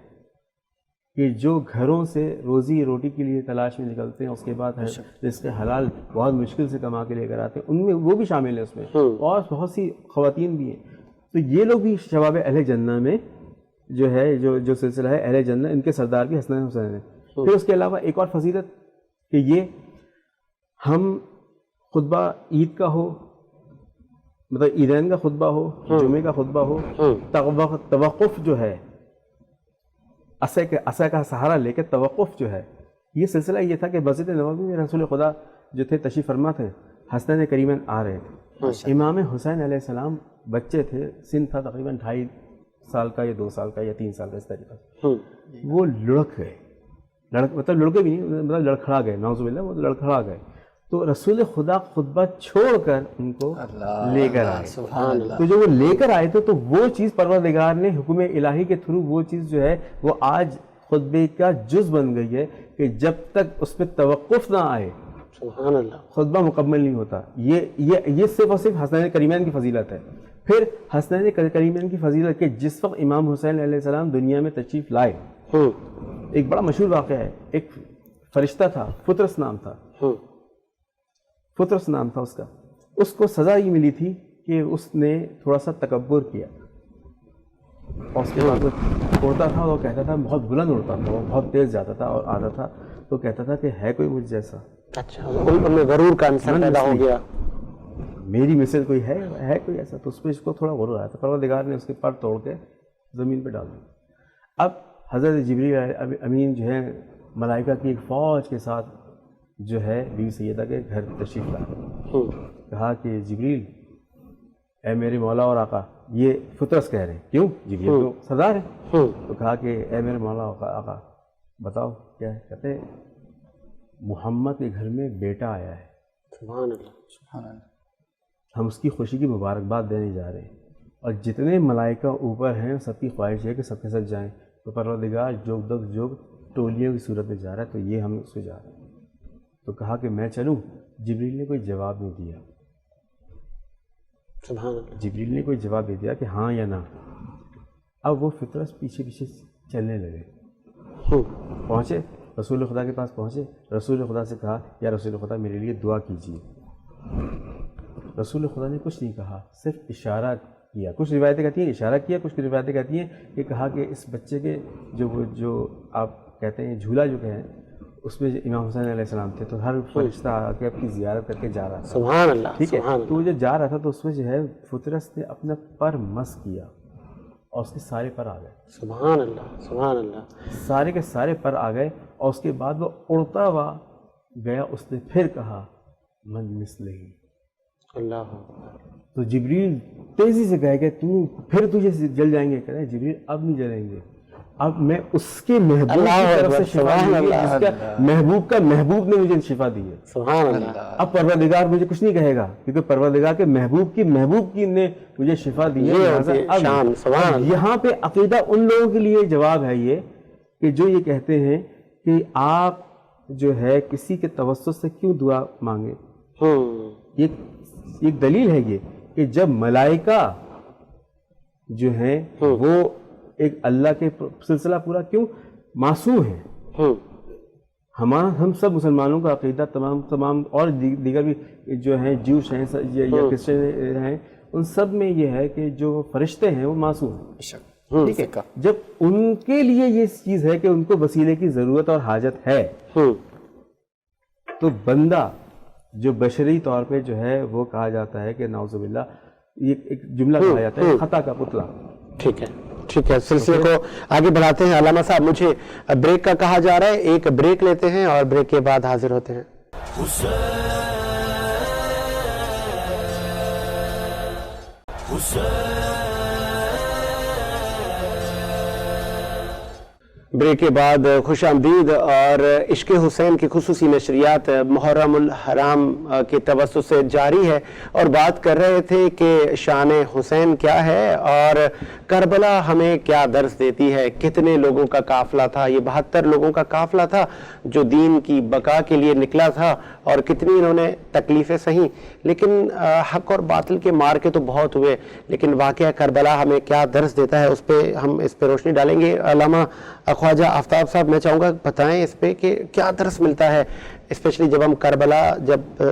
کہ جو گھروں سے روزی روٹی کے لیے تلاش میں نکلتے ہیں، اس کے بعد رزق حلال بہت مشکل سے کما کے لے کر آتے ہیں، ان میں وہ بھی شامل ہیں اس میں، اور بہت سی خواتین بھی ہیں. تو یہ لوگ بھی شباب اہل جنہ میں جو ہے جو سلسلہ ہے اہل جنہ، ان کے سردار بھی حسنین حسین ہیں. پھر اس کے علاوہ ایک اور فضیلت کہ یہ ہم خطبہ عید کا ہو، مطلب عیدین کا خطبہ ہو، جمعے کا خطبہ ہو، توقف جو ہے عصا کا سہارا لے کے توقف جو ہے، یہ سلسلہ یہ تھا کہ مسجد نبوی میں رسول خدا جو تھے تشریف فرما تھے، حسنین کریمین آ رہے تھے. امام حسین علیہ السلام بچے تھے، سن تھا تقریباً 2.5 سال کا یا 2 سال کا یا 3 سال کا، اس طریقے سے. وہ لڑک گئے، مطلب لڑکے بھی نہیں، مطلب لڑکھڑا گئے، نعوذ باللہ، وہ لڑکھڑا گئے. تو رسول خدا خطبہ چھوڑ کر ان کو لے کر آئے. تو جو وہ لے کر آئے تھے تو وہ چیز پروردگار نے حکم الہی کے تھرو وہ چیز جو ہے وہ آج خطبے کا جز بن گئی ہے کہ جب تک اس پہ توقف نہ آئے سبحان اللہ خطبہ مکمل نہیں ہوتا. یہ صرف اور صرف حسنین کریمین کی فضیلت ہے. پھر حسنین کریمین کی فضیلت کہ جس وقت امام حسین علیہ السلام دنیا میں تشریف لائے، ایک بڑا مشہور واقعہ ہے. ایک فرشتہ تھا، فطرس نام تھا، فطرس نام تھا اس کا. اس کو سزا یہ ملی تھی کہ اس نے تھوڑا سا تکبر کیا، اور اس کے بعد وہ اڑتا تھا، وہ کہتا تھا بہت بلند اڑتا تھا، وہ بہت تیز جاتا تھا اور آتا تھا تو کہتا تھا کہ ہے کوئی مجھ جیسا. اچھا، ان میں غرور کا عنصر پیدا ہو گیا، میری مثل کوئی ہے کوئی ایسا. تو اس پہ اس کو تھوڑا غرور آیا تھا. پروردگار نے اس کے پر توڑ کے زمین پہ ڈال دیا. اب حضرت جبریل امین جو ہے ملائکہ کی ایک فوج کے ساتھ جو ہے بیوی سیدہ کے گھر تشریف لائے. کہا کہ جبریل اے میرے مولا اور آقا، یہ فطرس کہہ رہے ہیں، کیوں؟ جبریل تو سردار ہے. تو کہا کہ اے میرے مولا آقا بتاؤ کیا ہے؟ کہتے ہیں محمد کے گھر میں بیٹا آیا ہے، سبحان اللہ سبحان اللہ. ہم اس کی خوشی کی مبارکباد دینے جا رہے ہیں، اور جتنے ملائکہ اوپر ہیں سب کی خواہش ہے کہ سب کے ساتھ جائیں. تو پروردگار جوگ ٹولیوں کی صورت میں جا رہا ہے، تو یہ ہم اس سے جا رہے ہیں. تو کہا کہ میں چلوں. جبریل نے کوئی جواب نہیں دیا. سبحان اللہ. جبریل نے کوئی جواب دے دیا کہ ہاں یا نہ. اب وہ فطرس پیچھے پیچھے چلنے لگے. پہنچے رسول خدا کے پاس، پہنچے رسول خدا سے کہا یا رسول خدا میرے لیے دعا کیجیے. رسول خدا نے کچھ نہیں کہا، صرف اشارہ کیا. کچھ روایتیں کہتی ہیں اشارہ کیا، کچھ روایتیں کہتی ہیں کہ کہا کہ اس بچے کے جو آپ کہتے ہیں جھولا جو کہیں اس میں امام حسین علیہ السلام تھے، تو ہر فرشتہ آ کے اپنی زیارت کر کے جا رہا تھا. سبحان اللہ. ٹھیک ہے. تو وہ جب جا رہا تھا تو اس میں جو ہے فطرس نے اپنا پر مس کیا اور اس کے سارے پر آ گئے. سبحان اللہ سبحان اللہ. سارے کے سارے پر آ گئے، اور اس کے بعد وہ اڑتا ہوا گیا. اس نے پھر کہا من مثلہ. اللہ. تو جبریل تیزی سے کہے کہ پھر تجھے جل جائیں گے. کہتے ہیں جبریل اب نہیں جلیں گے، اب میں اس کے محبوب کی طرف سے شفا دی ہے، جس کا محبوب کا محبوب نے مجھے شفا دی ہے. سبحان اللہ. اب پروردگار مجھے کچھ نہیں کہے گا، کیونکہ پروردگار کے محبوب کی نے مجھے شفا دی ہے. اب یہاں پہ عقیدہ ان لوگوں کے لیے جواب ہے یہ کہ جو یہ کہتے ہیں کہ آپ جو ہے کسی کے توسط سے کیوں دعا مانگے. ایک دلیل ہے یہ کہ جب ملائکہ جو ہیں وہ ایک اللہ کے سلسلہ پورا کیوں معصوم ہیں. ہم سب مسلمانوں کا عقیدہ تمام اور دیگر بھی جو ہیں جیوش ہیں یا کرسچن ہیں ان سب میں یہ ہے کہ جو فرشتے ہیں وہ معصوم ہیں. ٹھیک ہے, جب ان کے لیے یہ چیز ہے کہ ان کو وسیلے کی ضرورت اور حاجت ہے تو بندہ جو بشری طور پہ جو ہے وہ کہا جاتا ہے کہ نعوذ باللہ یہ ایک جملہ کہا جاتا ہے خطا کا پتلا. ٹھیک ہے ٹھیک ہے, سلسلے کو آگے بڑھاتے ہیں. علامہ صاحب مجھے بریک کا کہا جا رہا ہے, ایک بریک لیتے ہیں اور بریک کے بعد حاضر ہوتے ہیں. بریک کے بعد خوش آمدید. اور عشق حسین کی خصوصی نشریات محرم الحرام کے توسط سے جاری ہے اور بات کر رہے تھے کہ شان حسین کیا ہے اور کربلا ہمیں کیا درس دیتی ہے. کتنے لوگوں کا قافلہ تھا, یہ 72 لوگوں کا قافلہ تھا جو دین کی بقا کے لیے نکلا تھا اور کتنی انہوں نے تکلیفیں سہیں, لیکن حق اور باطل کے مار کے تو بہت ہوئے, لیکن واقعہ کربلا ہمیں کیا درس دیتا ہے اس پہ ہم اس پہ روشنی ڈالیں گے. علامہ خواجہ آفتاب صاحب میں چاہوں گا بتائیں اس پہ کہ کیا درس ملتا ہے, اسپیشلی جب ہم کربلا جب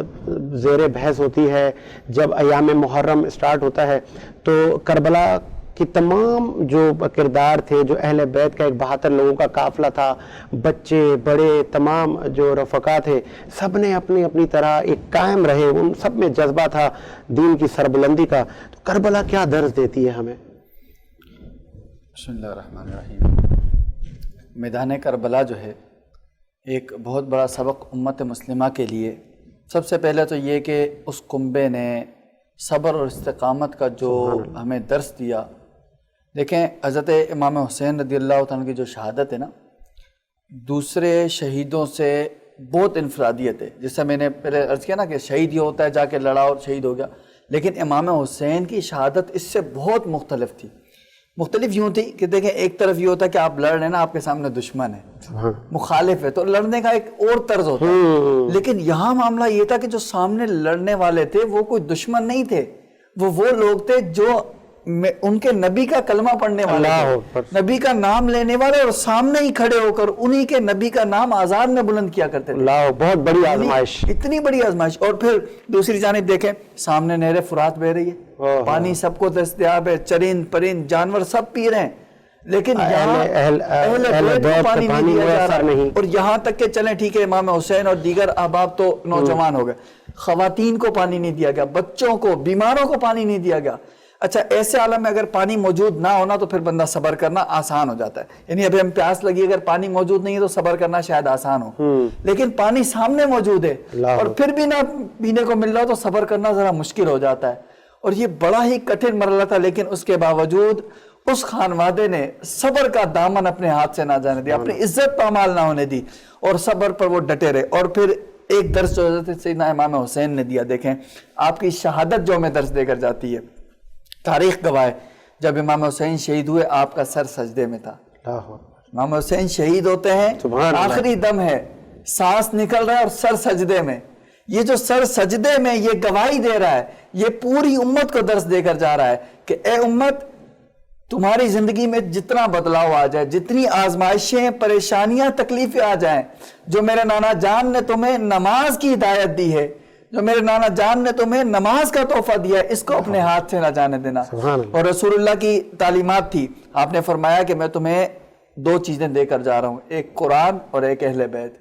زیر بحث ہوتی ہے, جب ایام محرم اسٹارٹ ہوتا ہے تو کربلا کی تمام جو کردار تھے, جو اہل بیت کا ایک 72 لوگوں کا قافلہ تھا, بچے بڑے تمام جو رفقا تھے, سب نے اپنی اپنی طرح ایک قائم رہے, ان سب میں جذبہ تھا دین کی سربلندی کا. تو کربلا کیا درس دیتی ہے ہمیں؟ بسم اللہ الرحمن الرحیم. میدان کربلا جو ہے ایک بہت بڑا سبق امت مسلمہ کے لیے. سب سے پہلے تو یہ کہ اس کنبے نے صبر اور استقامت کا جو ہمیں درس دیا. دیکھیں حضرت امام حسین رضی اللہ عنہ کی جو شہادت ہے نا, دوسرے شہیدوں سے بہت انفرادیت ہے. جس سے میں نے پہلے عرض کیا نا کہ شہید یہ ہوتا ہے جا کے لڑا اور شہید ہو گیا, لیکن امام حسین کی شہادت اس سے بہت مختلف تھی. مختلف یوں تھی کہ دیکھیں ایک طرف یہ ہوتا ہے کہ آپ لڑ رہے ہیں نا, آپ کے سامنے دشمن ہے, مخالف ہے, تو لڑنے کا ایک اور طرز ہوتا ہے. لیکن یہاں معاملہ یہ تھا کہ جو سامنے لڑنے والے تھے وہ کوئی دشمن نہیں تھے, وہ لوگ تھے جو ان کے نبی کا کلمہ پڑھنے والے تھے, نبی کا نام لینے والے, اور سامنے ہی کھڑے ہو کر انہی کے نبی کا نام آزاد میں بلند کیا کرتے تھے. بہت بڑی آزمائش, اتنی بڑی آزمائش. اور پھر دوسری جانب دیکھیں سامنے نہر فرات بہہ رہی ہے, پانی سب کو دستیاب ہے, چرند پرند جانور سب پی رہے ہیں, لیکن اہل بیت کو پانی نہیں دیا جا رہا. اور یہاں تک کہ چلیں ٹھیک ہے امام حسین اور دیگر احباب تو نوجوان ہو گئے, خواتین کو پانی نہیں دیا گیا, بچوں کو, بیماروں کو پانی نہیں دیا گیا. اچھا ایسے عالم میں اگر پانی موجود نہ ہونا تو پھر بندہ صبر کرنا آسان ہو جاتا ہے. یعنی ابھی ہم پیاس لگی, اگر پانی موجود نہیں ہے تو صبر کرنا شاید آسان ہو, لیکن پانی سامنے موجود ہے اور پھر بھی نہ پینے کو مل رہا تو صبر کرنا ذرا مشکل ہو جاتا ہے. اور یہ بڑا ہی کٹھن مرحلہ تھا, لیکن اس کے باوجود اس خانوادے نے صبر کا دامن اپنے ہاتھ سے نہ جانے دیا, اپنی عزت پامال نہ ہونے دی, اور صبر پر وہ ڈٹے رہے. اور پھر ایک درس جو حضرت سیدنا امام حسین نے دیا, دیکھیں آپ کی شہادت جو ہمیں درس دے کر جاتی ہے. تاریخ گواہ ہے جب امام حسین شہید ہوئے آپ کا سر سجدے میں تھا. امام حسین شہید ہوتے ہیں, آخری دم ہے, سانس نکل رہا ہے اور سر سجدے میں. یہ جو سر سجدے میں یہ گواہی دے رہا ہے, یہ پوری امت کو درس دے کر جا رہا ہے کہ اے امت, تمہاری زندگی میں جتنا بدلاؤ آ جائے, جتنی آزمائشیں, پریشانیاں, تکلیفیں آ جائیں, جو میرے نانا جان نے تمہیں نماز کی ہدایت دی ہے, جو میرے نانا جان نے تمہیں نماز کا تحفہ دیا ہے, اس کو اپنے ہاتھ سے نہ جانے دینا. اور رسول اللہ کی تعلیمات تھی, آپ نے فرمایا کہ میں تمہیں 2 چیزیں دے کر جا رہا ہوں, ایک قرآن اور ایک اہل بیت.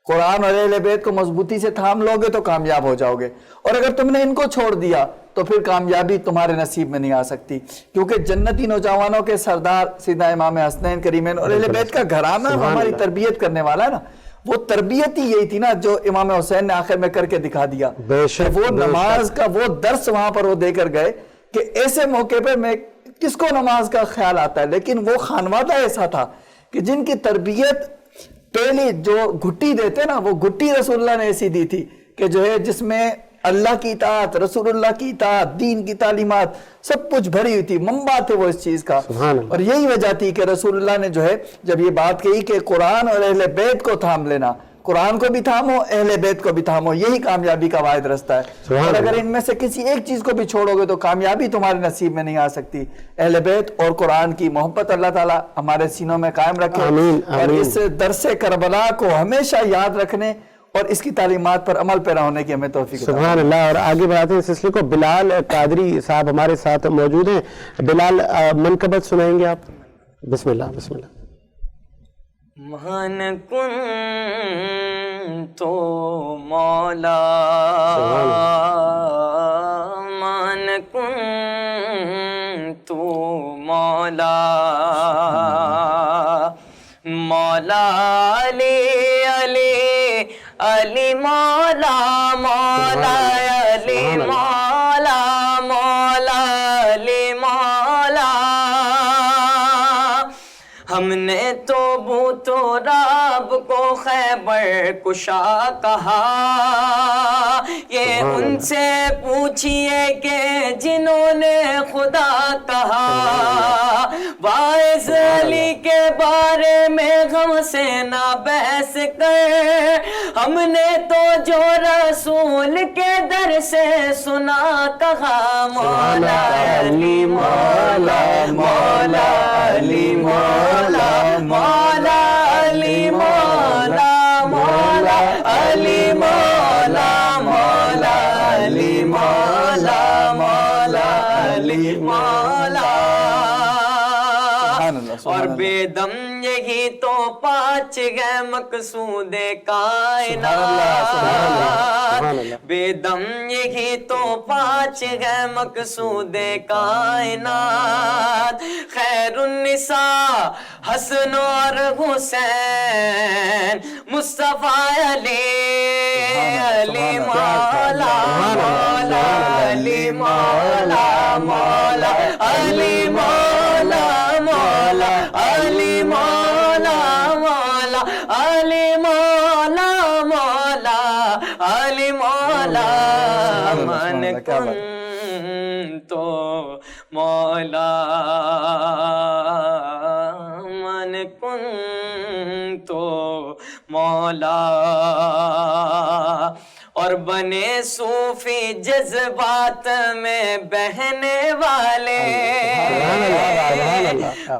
قرآن اور اہل بیت کو مضبوطی سے تھام لو گے تو کامیاب ہو جاؤ گے, اور اگر تم نے ان کو چھوڑ دیا تو پھر کامیابی تمہارے نصیب میں نہیں آ سکتی. کیونکہ جنتی نوجوانوں کے سردار سیدنا امام حسنین کریمین اور اہل بیت کا گھرانہ ہماری تربیت کرنے والا ہے نا, وہ تربیت ہی یہی تھی نا جو امام حسین نے آخر میں کر کے دکھا دیا. وہ نماز کا وہ درس وہاں پر وہ دے کر گئے کہ ایسے موقع پہ میں کس کو نماز کا خیال آتا ہے, لیکن وہ خانوادہ ایسا تھا کہ جن کی تربیت پہلی جو گھٹی دیتے نا, وہ گھٹی رسول اللہ نے ایسی دی تھی کہ جو ہے جس میں اللہ کی اطاعت, رسول اللہ کی اطاعت, دین کی تعلیمات سب کچھ بھری ہوئی تھی, منبع تھے وہ اس چیز کا. اور یہی وجہ تھی کہ رسول اللہ نے جو ہے جب یہ بات کہی کہ قرآن اور اہل بیت کو تھام لینا, قرآن کو بھی تھامو، اہل بیت کو بھی تھامو، یہی کامیابی کا واحد رستہ ہے۔ اور اگر ان میں سے کسی ایک چیز کو بھی چھوڑو گے تو کامیابی تمہارے نصیب میں نہیں آ سکتی۔ اہل بیت اور قرآن کی محبت اللہ تعالیٰ ہمارے سینوں میں قائم رکھے، اور اس درس کربلا کو ہمیشہ یاد رکھنے اور اس کی تعلیمات پر عمل پیرا ہونے کی ہمیں توفیق عطا سبحان اللہ۔ اور آگے بڑھاتے ہیں سلسلے کو، بلال قادری صاحب ہمارے ساتھ موجود ہیں۔ بلال منقبت سنائیں گے آپ؟ بسم اللہ بسم اللہ۔ من کن تو مولا، من کن تو مولا، مولا علی علی علی مولا، مولا علی مولا، مولا علی مولا۔ ہم نے تو بت و رب کو خیبر کشا کہا، یہ ان سے پوچھئے کہ جنہوں نے خدا کہا۔ باعث علی کے بارے میں غم سے نہ بحث کر، ہم نے تو جو رسول کے در سے سنا کہا۔ مولا علی مولا، مولا علی مولا، مولا علی مولا، مولا علی مولا، مولا علی مولا، مولا علی مولا۔ اور بے دم یہی تو پانچ ہے مقصود کائنات، بے دم یہی تو پانچ ہے مقصود کائنات۔ خیر النساء حسن اور حسین، مصطفیٰ علی علی مولا، مولا علی مولا، مولا علی مولا، مولا علی مولا، مولا علی مولا، مولا علی مولا۔ من کن تو مولا، من کن تو مولا۔ اور بنے صوفی جذبات میں بہنے والے،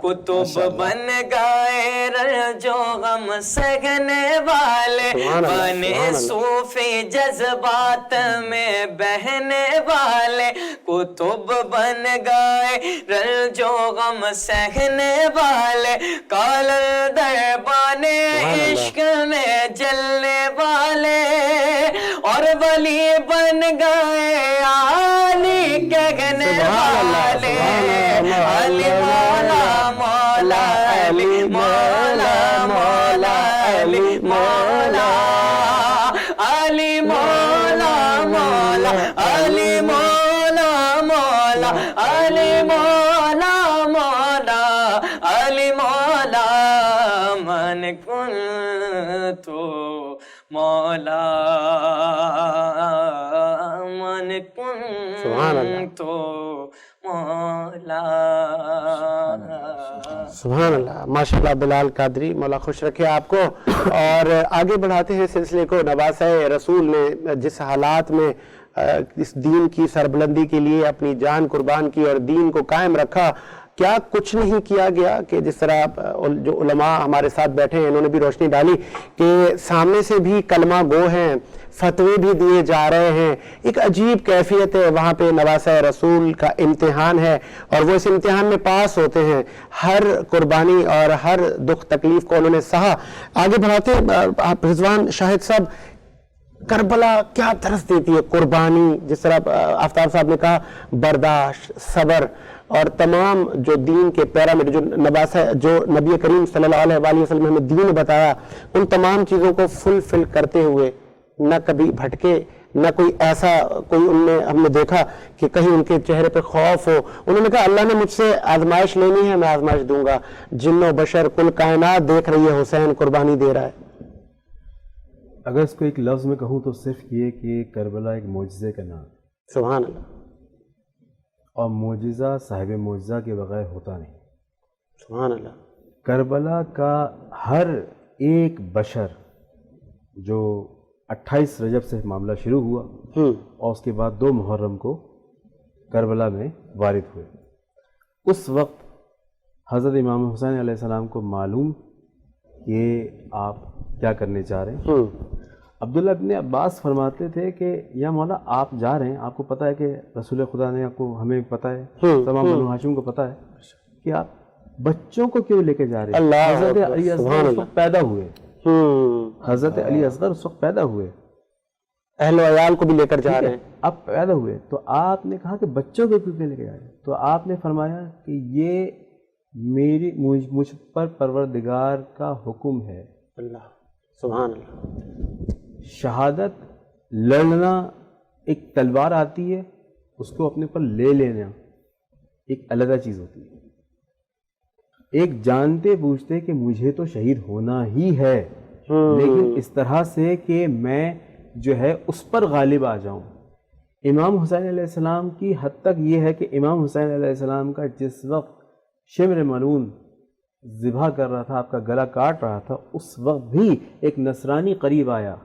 کتب بن گئے رنج و غم سہنے والے، بنے صوفی جذبات میں بہنے والے، کتب بن گئے رنج و غم سہنے والے، کالر دربان عشق میں جلنے والے، اور ولی بن گئے علی کہنے والے۔ علی مولا، مولا علی مولا، مولا علی مولا، علی مولا، مولا علی مولا، مولا علی مولا، مولا علی مولا۔ من کن تو مولا، من کن تو مولا۔ سبحان اللہ، ماشاءاللہ بلال قادری، مولا خوش رکھے آپ کو۔ اور آگے بڑھاتے ہیں سلسلے کو۔ نواسہ رسول نے جس حالات میں اس دین کی سربلندی کے لیے اپنی جان قربان کی اور دین کو قائم رکھا، کیا کچھ نہیں کیا گیا؟ کہ جس طرح جو علماء ہمارے ساتھ بیٹھے ہیں انہوں نے بھی روشنی ڈالی کہ سامنے سے بھی کلمہ گو ہیں، فتوے بھی دیے جا رہے ہیں، ایک عجیب کیفیت ہے وہاں پہ۔ نواسہ رسول کا امتحان ہے اور وہ اس امتحان میں پاس ہوتے ہیں، ہر قربانی اور ہر دکھ تکلیف کو انہوں نے سہا۔ آگے بڑھاتے آپ رضوان شاہد صاحب، کربلا کیا درس دیتی ہے؟ قربانی، جس طرح آفتاب صاحب نے کہا، برداشت، صبر، اور تمام جو دین کے پیرامیٹر جو نواسہ جو نبی کریم صلی اللہ علیہ وآلہ وسلم نے ہمیں دین بتایا، ان تمام چیزوں کو فل کرتے ہوئے نہ کبھی بھٹکے، نہ کوئی ایسا ہم نے دیکھا کہ کہیں ان کے چہرے پہ خوف ہو۔ انہوں نے کہا اللہ نے مجھ سے آزمائش لینی ہے، میں آزمائش دوں گا، جن و بشر کل کائنات دیکھ رہی ہے، حسین قربانی دے رہا ہے۔ اگر اس کو ایک لفظ میں کہوں تو صرف یہ کہ کربلا ایک معجزے کا نام، سبحان اللہ، اور معجزہ صاحب معجزہ کے بغیر ہوتا نہیں۔ سبحان اللہ۔ کربلا کا ہر ایک بشر جو 28 رجب سے معاملہ شروع ہوا اور اس کے بعد 2 محرم کو کربلا میں وارد ہوئے. اس وقت حضرت امام حسین علیہ السلام کو معلوم کہ آپ کیا کرنے جا رہے ہیں. عبداللہ ابن عباس فرماتے تھے کہ یا مولا آپ جا رہے ہیں, آپ کو پتہ ہے کہ رسول خدا نے آپ کو, ہمیں پتہ ہے, تمام بنو ہاشم کو پتہ ہے کہ آپ بچوں کو کیوں لے کے جا رہے ہیں. حضرت علی اصغر اس وقت پیدا ہوئے, حضرت علی اصغر اس وقت پیدا ہوئے, اہل و عیال کو بھی لے کر جا رہے ہیں. اب پیدا ہوئے تو آپ نے کہا کہ بچوں کو کیوں لے کے جا رہے ہیں. تو آپ نے فرمایا کہ یہ میری مجھ پر پروردگار کا حکم ہے. اللہ سبحان اللہ. شہادت لڑنا, ایک تلوار آتی ہے اس کو اپنے پر لے لینا ایک علیحدہ چیز ہوتی ہے. ایک جانتے بوجھتے کہ مجھے تو شہید ہونا ہی ہے, لیکن اس طرح سے کہ میں جو ہے اس پر غالب آ جاؤں. امام حسین علیہ السلام کی حد تک یہ ہے کہ امام حسین علیہ السلام کا جس وقت شمر ملعون ذبح کر رہا تھا, آپ کا گلا کاٹ رہا تھا, اس وقت بھی ایک نصرانی قریب آیا,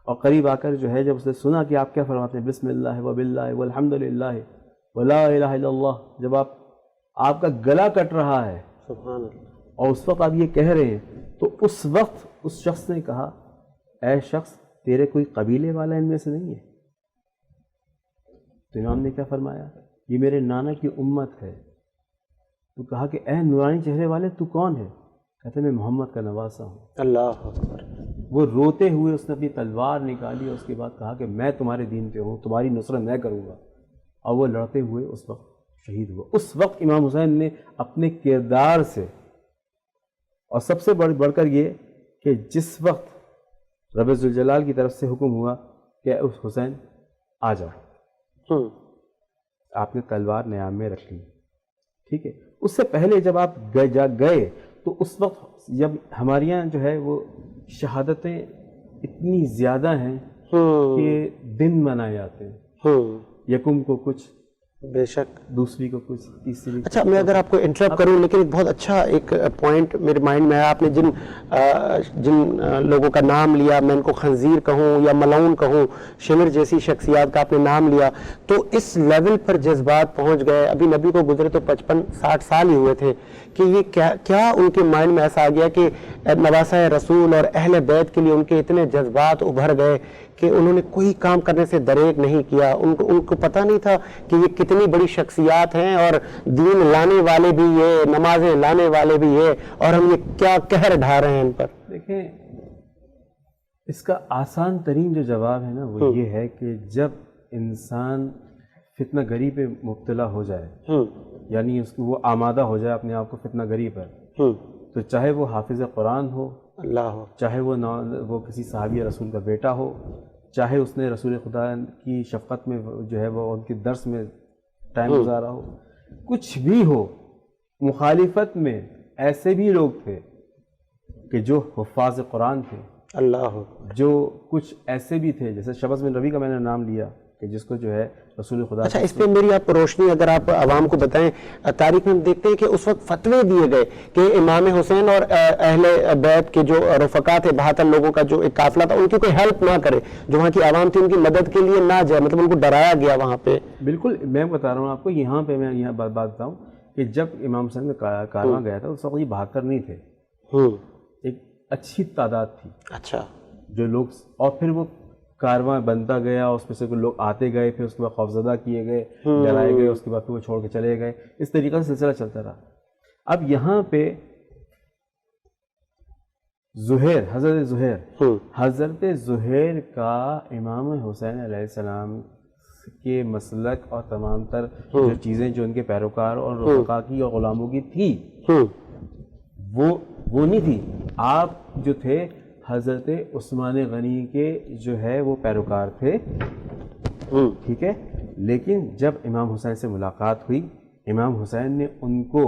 اور قریب آ کر جو ہے جب اس نے سنا کہ آپ کیا فرماتے ہیں بسم اللہ وباللہ والحمد للہ ولا الہ الا اللہ, جب آپ کا گلا کٹ رہا ہے سبحان اللہ, اور اس وقت آپ یہ کہہ رہے ہیں, تو اس وقت اس شخص نے کہا اے شخص تیرے کوئی قبیلے والا ان میں سے نہیں ہے. تو امام نے کیا فرمایا, یہ میرے نانا کی امت ہے. تو کہا کہ اے نورانی چہرے والے تو کون ہے؟ کہتے میں محمد کا نواسا ہوں. اللہ اکبر. وہ روتے ہوئے اس نے اپنی تلوار نکالی اور اس کے بعد کہا کہ میں تمہارے دین پہ ہوں, تمہاری نصرت میں کروں گا, اور وہ لڑتے ہوئے اس وقت شہید ہوا. اس وقت امام حسین نے اپنے کردار سے, اور سب سے بڑھ کر یہ کہ جس وقت رب ذوالجلال کی طرف سے حکم ہوا کہ اس حسین آ جاؤ, آپ نے تلوار نیام میں رکھ لی. ٹھیک ہے, اس سے پہلے جب آپ گئے تو اس وقت جب ہمارے یہاں جو ہے وہ شہادتیں اتنی زیادہ ہیں کہ دن منائے جاتے ہیں, یکم کو کچھ, بے شک دوسری کو کچھ, تیسری. اچھا میں اگر آپ کو انٹرپٹ کروں, لیکن ایک بہت اچھا ایک پوائنٹ میرے مائنڈ میں آیا. آپ نے جن لوگوں کا نام لیا, میں ان کو خنزیر کہوں یا ملعون کہوں, شمر جیسی شخصیات کا آپ نے نام لیا, تو اس لیول پر جذبات پہنچ گئے. ابھی نبی کو گزرے تو 55-60 سال ہی ہوئے تھے, کہ یہ کیا ان کے مائنڈ میں ایسا آ گیا کہ نواسہ رسول اور اہل بیت کے لیے ان کے اتنے جذبات ابھر گئے کہ انہوں نے کوئی کام کرنے سے دریغ نہیں کیا. ان کو پتہ نہیں تھا کہ یہ کتنی بڑی شخصیات ہیں, اور دین لانے والے بھی یہ, نمازیں لانے والے بھی یہ, اور ہم یہ کیا قہر ڈھا رہے ہیں ان پر. دیکھیں, اس کا آسان ترین جو جواب ہے نا وہ یہ ہے کہ جب انسان فتنہ گری پہ مبتلا ہو جائے, یعنی اس کو وہ آمادہ ہو جائے اپنے آپ کو فتنہ گری پر, تو چاہے وہ حافظ قرآن ہو, اللہ, چاہے وہ کسی صحابی رسول کا بیٹا ہو, چاہے اس نے رسول خدا کی شفقت میں جو ہے وہ ان کے درس میں ٹائم گزارا ہو, کچھ بھی ہو, مخالفت میں ایسے بھی لوگ تھے کہ جو حفاظ قرآن تھے, اللہ, جو کچھ ایسے بھی تھے جیسے شبز بن ربی کا میں نے نام لیا کہ جس کو جو ہے رسول خدا. اچھا, اس پہ میری آپ روشنی اگر آپ عوام کو بتائیں. تاریخ میں دیکھتے ہیں کہ اس وقت فتوے دیے گئے کہ امام حسین اور اہل بیت کے جو رفقا تھے, 72 لوگوں کا جو ایک قافلہ تھا, ان کی کوئی ہیلپ نہ کرے, جو وہاں کی عوام تھی ان کی مدد کے لیے نہ جائے, مطلب ان کو ڈرایا گیا وہاں پہ. بالکل, میں بتا رہا ہوں آپ کو, یہاں پہ میں یہاں بات بتاؤں کہ جب امام حسین میں کارواں گیا تھا اس وقت یہ 72 نہیں تھے, ایک اچھی تعداد تھی. اچھا, جو لوگ, اور پھر وہ کارواں بنتا گیا, اس میں سے کوئی لوگ آتے گئے, پھر اس کے بعد خوفزدہ کیے گئے, ڈرائے گئے, اس کے بعد پھر وہ چھوڑ کے چلے گئے, اس طریقے سے سلسلہ چلتا رہا. اب یہاں پہ حضرت زہیر کا امام حسین علیہ السلام کے مسلک اور تمام تر جو چیزیں جو ان کے پیروکار اور رفقا کی اور غلاموں کی تھی وہ نہیں تھی. آپ جو تھے حضرت عثمان غنی کے جو ہے وہ پیروکار تھے, ٹھیک ہے. لیکن جب امام حسین سے ملاقات ہوئی, امام حسین نے ان کو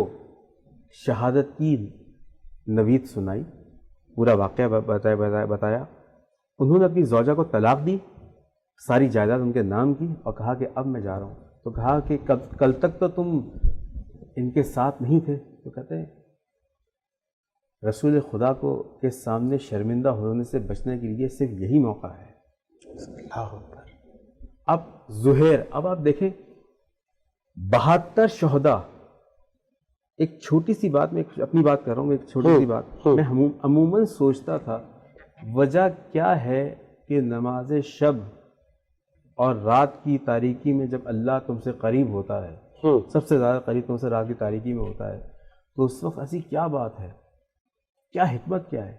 شہادت کی نوید سنائی, پورا واقعہ بتایا. انہوں نے اپنی زوجہ کو طلاق دی, ساری جائیداد ان کے نام کی, اور کہا کہ اب میں جا رہا ہوں. تو کہا کہ کل تک تو تم ان کے ساتھ نہیں تھے. تو کہتے ہیں رسول خدا کو کے سامنے شرمندہ ہونے سے بچنے کے لیے صرف یہی موقع ہے۔ اللہ اکبر۔ اب زہیر، اب آپ دیکھیں 72 شہداء، ایک چھوٹی سی بات، میں اپنی بات کر رہا ہوں، ایک چھوٹی سی بات، میں عموماً سوچتا تھا وجہ کیا ہے کہ نماز شب اور رات کی تاریکی میں جب اللہ تم سے قریب ہوتا ہے، سب سے زیادہ قریب تم سے رات کی تاریکی میں ہوتا ہے، تو اس وقت ایسی کیا بات ہے، کیا حکمت کیا ہے؟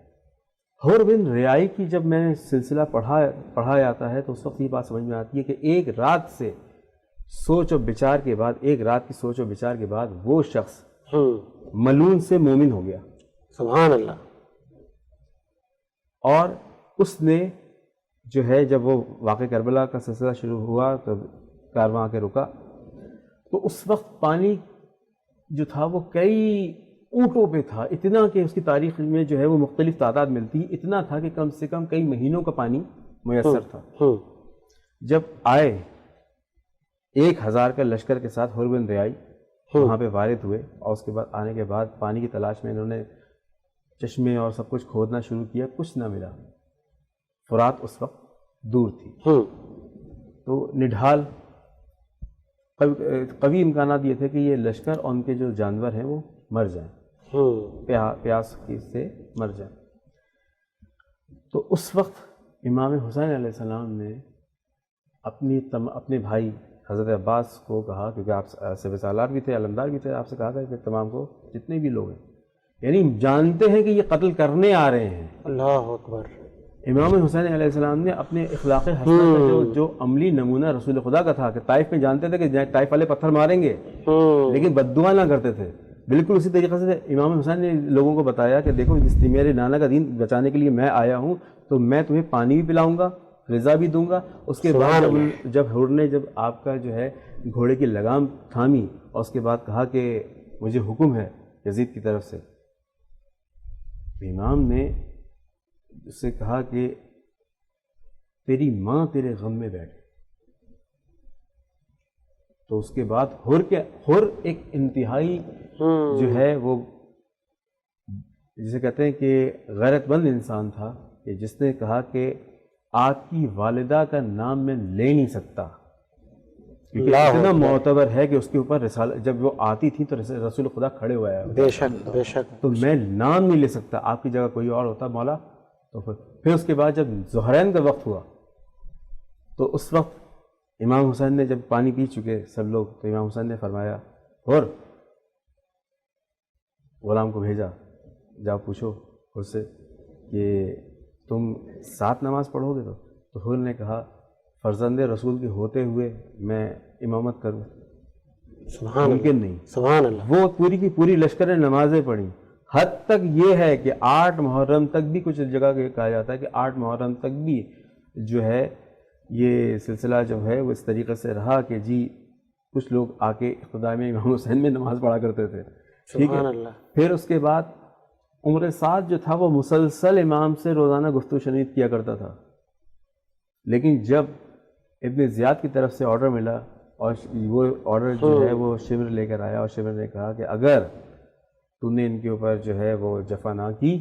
حور بن ریائی کی جب میں نے سلسلہ پڑھا جاتا ہے تو اس وقت یہ بات سمجھ میں آتی ہے کہ ایک رات سے سوچ و بچار کے بعد، ایک رات کی سوچ و بچار کے بعد وہ شخص ملون سے مومن ہو گیا۔ سبحان اللہ۔ اور اس نے جو ہے جب وہ واقعہ کربلا کا سلسلہ شروع ہوا تو کارواں کے رکا، تو اس وقت پانی جو تھا وہ کئی اونٹوں پہ تھا، اتنا کہ اس کی تاریخ میں جو ہے وہ مختلف تعداد ملتی، اتنا تھا کہ کم سے کم کئی مہینوں کا پانی میسر تھا۔ جب آئے 1000 کا لشکر کے ساتھ حور بن ریائی وہاں پہ وارد ہوئے، اور اس کے بعد آنے کے بعد پانی کی تلاش میں انہوں نے چشمے اور سب کچھ کھودنا شروع کیا، کچھ نہ ملا۔ فرات اس وقت دور تھی، تو نڈھال قوی امکانات یہ تھے کہ یہ لشکر اور ان کے جو جانور ہیں وہ مر جائیں، پیاس سے مر جائیں۔ تو اس وقت امام حسین علیہ السلام نے اپنے بھائی حضرت عباس کو کہا، کیونکہ آپ سب سالار بھی تھے، علمدار بھی تھے، آپ سے کہا تھا کہ تمام کو جتنے بھی لوگ ہیں، یعنی جانتے ہیں کہ یہ قتل کرنے آ رہے ہیں۔ اللہ اکبر۔ امام حسین علیہ السلام نے اپنے اخلاق حسنہ کا جو عملی نمونہ رسول خدا کا تھا کہ طائف میں جانتے تھے کہ طائف والے پتھر ماریں گے لیکن بد دعا نہ کرتے تھے، بالکل اسی طریقے سے امام حسین نے لوگوں کو بتایا کہ دیکھو میرے نانا کا دین بچانے کے لیے میں آیا ہوں، تو میں تمہیں پانی بھی پلاؤں گا، غذا بھی دوں گا۔ اس کے بعد جب حور نے جب آپ کا جو ہے گھوڑے کی لگام تھامی اور اس کے بعد کہا کہ مجھے حکم ہے یزید کی طرف سے، امام نے اس سے کہا کہ تیری ماں تیرے غم میں بیٹھے۔ تو اس کے بعد حور ایک انتہائی جو ہے وہ جسے کہتے ہیں کہ غیرت مند انسان تھا، کہ جس نے کہا کہ آپ کی والدہ کا نام میں لے نہیں سکتا، کیونکہ اتنا معتبر ہے کہ اس کے اوپر رسالت جب وہ آتی تھی تو رسول خدا کھڑے ہوا ہے، بے شک بے شک، تو میں نام نہیں لے سکتا، آپ کی جگہ کوئی اور ہوتا مولا۔ تو پھر اس کے بعد جب ظہرین کا وقت ہوا تو اس وقت امام حسین نے جب پانی پی چکے سب لوگ، تو امام حسین نے فرمایا اور غلام کو بھیجا، جاؤ پوچھو اس سے کہ تم 7 نماز پڑھو گے؟ تو حور نے کہا فرزند رسول کے ہوتے ہوئے میں امامت کروں، ممکن نہیں۔ سبحان اللہ۔ وہ پوری کی پوری لشکر نے نمازیں پڑھی، حد تک یہ ہے کہ 8 محرم تک بھی کچھ جگہ کہا جاتا ہے کہ 8 محرم تک بھی جو ہے یہ سلسلہ جو ہے وہ اس طریقے سے رہا کہ جی کچھ لوگ آ کے اقتداء میں امام حسین میں نماز پڑھا کرتے تھے، ٹھیک ہے۔ پھر اس کے بعد عمر سعد جو تھا وہ مسلسل امام سے روزانہ گفتگو شنید کیا کرتا تھا، لیکن جب ابن زیاد کی طرف سے آرڈر ملا اور وہ آرڈر جو ہے وہ شمر لے کر آیا، اور شمر نے کہا کہ اگر تو نے ان کے اوپر جو ہے وہ جفا نہ کی،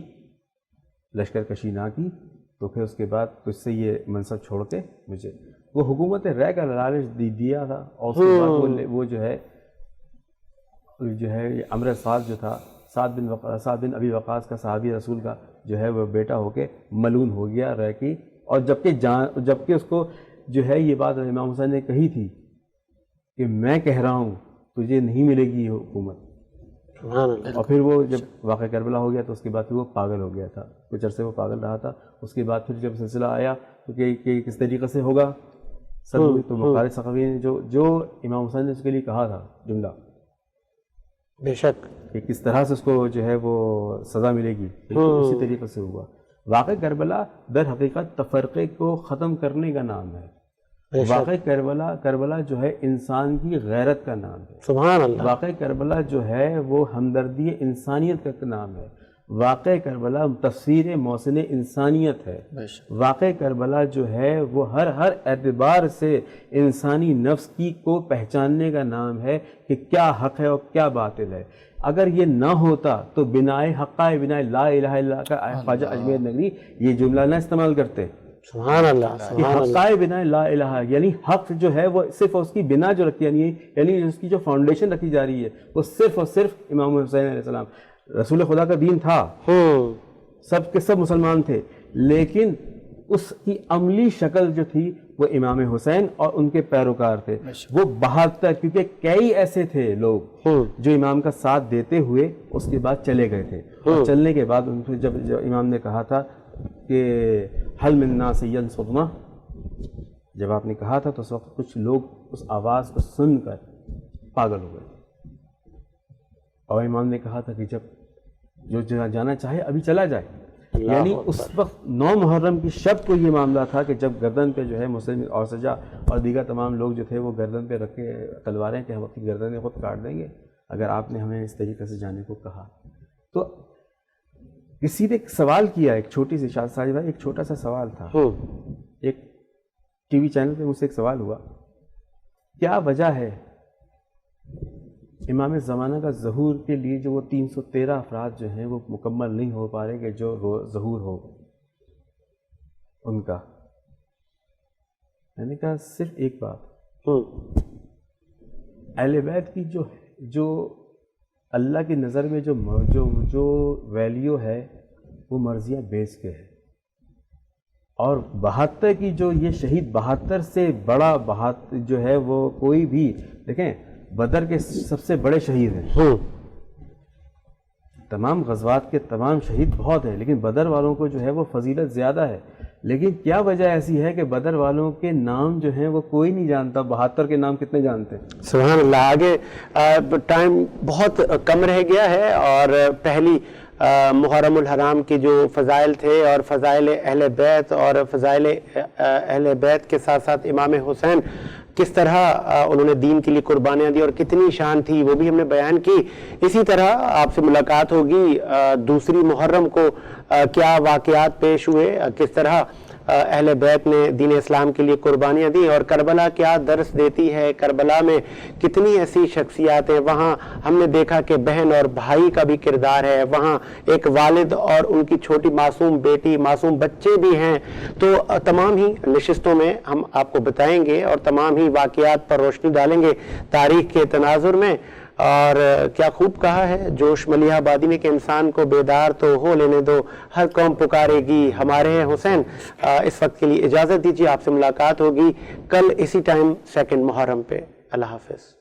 لشکر کشی نہ کی، تو پھر اس کے بعد تجھ سے یہ منصب چھوڑ کے مجھے وہ حکومت رہ کا لالچ دیا تھا، اور اس کے بعد وہ جو ہے یہ عمر سعد جو تھا، سعد بن ابی وقاص کا صحابی رسول کا جو ہے وہ بیٹا ہو کے ملعون ہو گیا رہ کی، اور جبکہ اس کو جو ہے یہ بات امام حسین نے کہی تھی کہ میں کہہ رہا ہوں تجھے نہیں ملے گی یہ حکومت۔ اور پھر وہ جب واقعہ کربلا ہو گیا تو اس کے بعد پھر وہ پاگل ہو گیا تھا، کچھ عرصے وہ پاگل رہا تھا۔ اس کے بعد پھر جب سلسلہ آیا تو کہ کس طریقے سے ہوگا سب، تو بخاری ثقفی نے جو امام حسین نے اس کے لیے کہا تھا جملہ، بے شک، کہ کس طرح سے اس کو جو ہے وہ سزا ملے گی، اسی طریقے سے ہوا۔ واقعہ کربلا در حقیقت تفرقے کو ختم کرنے کا نام ہے۔ واقعہ کربلا جو ہے انسان کی غیرت کا نام ہے۔ سبحان اللہ۔ واقعہ کربلا جو ہے وہ ہمدردی انسانیت کا نام ہے۔ واقع کربلا تفسیر محسن انسانیت ہے. واقع کربلا جو ہے وہ ہر اعتبار سے انسانی نفس کی کو پہچاننے کا نام ہے کہ کیا حق ہے اور کیا باطل ہے. اگر یہ نہ ہوتا تو بنائے حقائے بنائے لا الہ الا اللہ کا خواجہ اجمیر نگری یہ جملہ نہ استعمال کرتے. سبحان اللہ. کہ حقائے بنائے لا الہ، یعنی حق جو ہے وہ صرف اس کی بنا جو رکھی یعنی اس کی جو فاؤنڈیشن رکھی جا رہی ہے وہ صرف اور صرف امام حسین علیہ السلام. رسول خدا کا دین تھا، سب کے سب مسلمان تھے، لیکن اس کی عملی شکل جو تھی وہ امام حسین اور ان کے پیروکار تھے. وہ 72 کیونکہ کئی ایسے تھے لوگ جو امام کا ساتھ دیتے ہوئے اس کے بعد چلے گئے تھے. اور چلنے کے بعد ان سے جب امام نے کہا تھا کہ حل من الناس ینصرنا، جب آپ نے کہا تھا تو اس وقت کچھ لوگ اس آواز کو سن کر پاگل ہو گئے. اور امام نے کہا تھا کہ جب جو جانا چاہے ابھی چلا جائے. یعنی اس وقت 9 محرم کی شب کو یہ معاملہ تھا کہ جب گردن پہ جو ہے مسلم اور سجا اور دیگر تمام لوگ جو تھے وہ گردن پہ رکھ کے تلواریں کہ ہم اپنی گردنیں خود کاٹ دیں گے اگر آپ نے ہمیں اس طریقے سے جانے کو کہا. تو کسی نے ایک سوال کیا، ایک چھوٹی سی ساجد بھائی ایک چھوٹا سا سوال تھا، ایک ٹی وی چینل پہ مجھ سے ایک سوال ہوا، کیا وجہ ہے امام زمانہ کا ظہور کے لیے جو وہ 313 افراد جو ہیں وہ مکمل نہیں ہو پا رہے کہ جو ظہور ہو ان کا؟ میں نے کہا صرف ایک بات، اہل بیت کی جو اللہ کی نظر میں جو ویلیو ہے وہ مرضیہ بیس کے ہے، اور 72 کی جو یہ شہید 72 سے بڑا 72 جو ہے وہ کوئی بھی، دیکھیں بدر کے سب سے بڑے شہید ہیں، تمام غزوات کے تمام شہید بہت ہیں لیکن بدر والوں کو جو ہے وہ فضیلت زیادہ ہے. لیکن کیا وجہ ایسی ہے کہ بدر والوں کے نام جو ہیں وہ کوئی نہیں جانتا، 72 کے نام کتنے جانتے ہیں؟ سبحان اللہ. آگے ٹائم بہت کم رہ گیا ہے، اور پہلی محرم الحرام کی جو فضائل تھے اور فضائل اہل بیت اور فضائل اہل بیت کے ساتھ ساتھ امام حسین کس طرح انہوں نے دین کے لیے قربانیاں دی اور کتنی شان تھی وہ بھی ہم نے بیان کی. اسی طرح آپ سے ملاقات ہوگی دوسری محرم کو، کیا واقعات پیش ہوئے، کس طرح اہل بیت نے دین اسلام کے لیے قربانیاں دی، اور کربلا کیا درس دیتی ہے، کربلا میں کتنی ایسی شخصیات ہیں. وہاں ہم نے دیکھا کہ بہن اور بھائی کا بھی کردار ہے، وہاں ایک والد اور ان کی چھوٹی معصوم بیٹی، معصوم بچے بھی ہیں. تو تمام ہی نشستوں میں ہم آپ کو بتائیں گے اور تمام ہی واقعات پر روشنی ڈالیں گے تاریخ کے تناظر میں. اور کیا خوب کہا ہے جوش ملیحہ آبادی نے کہ انسان کو بیدار تو ہو لینے دو، ہر قوم پکارے گی ہمارے ہیں حسین. اس وقت کے لیے اجازت دیجیے، آپ سے ملاقات ہوگی کل اسی ٹائم 2 محرم پہ. اللہ حافظ.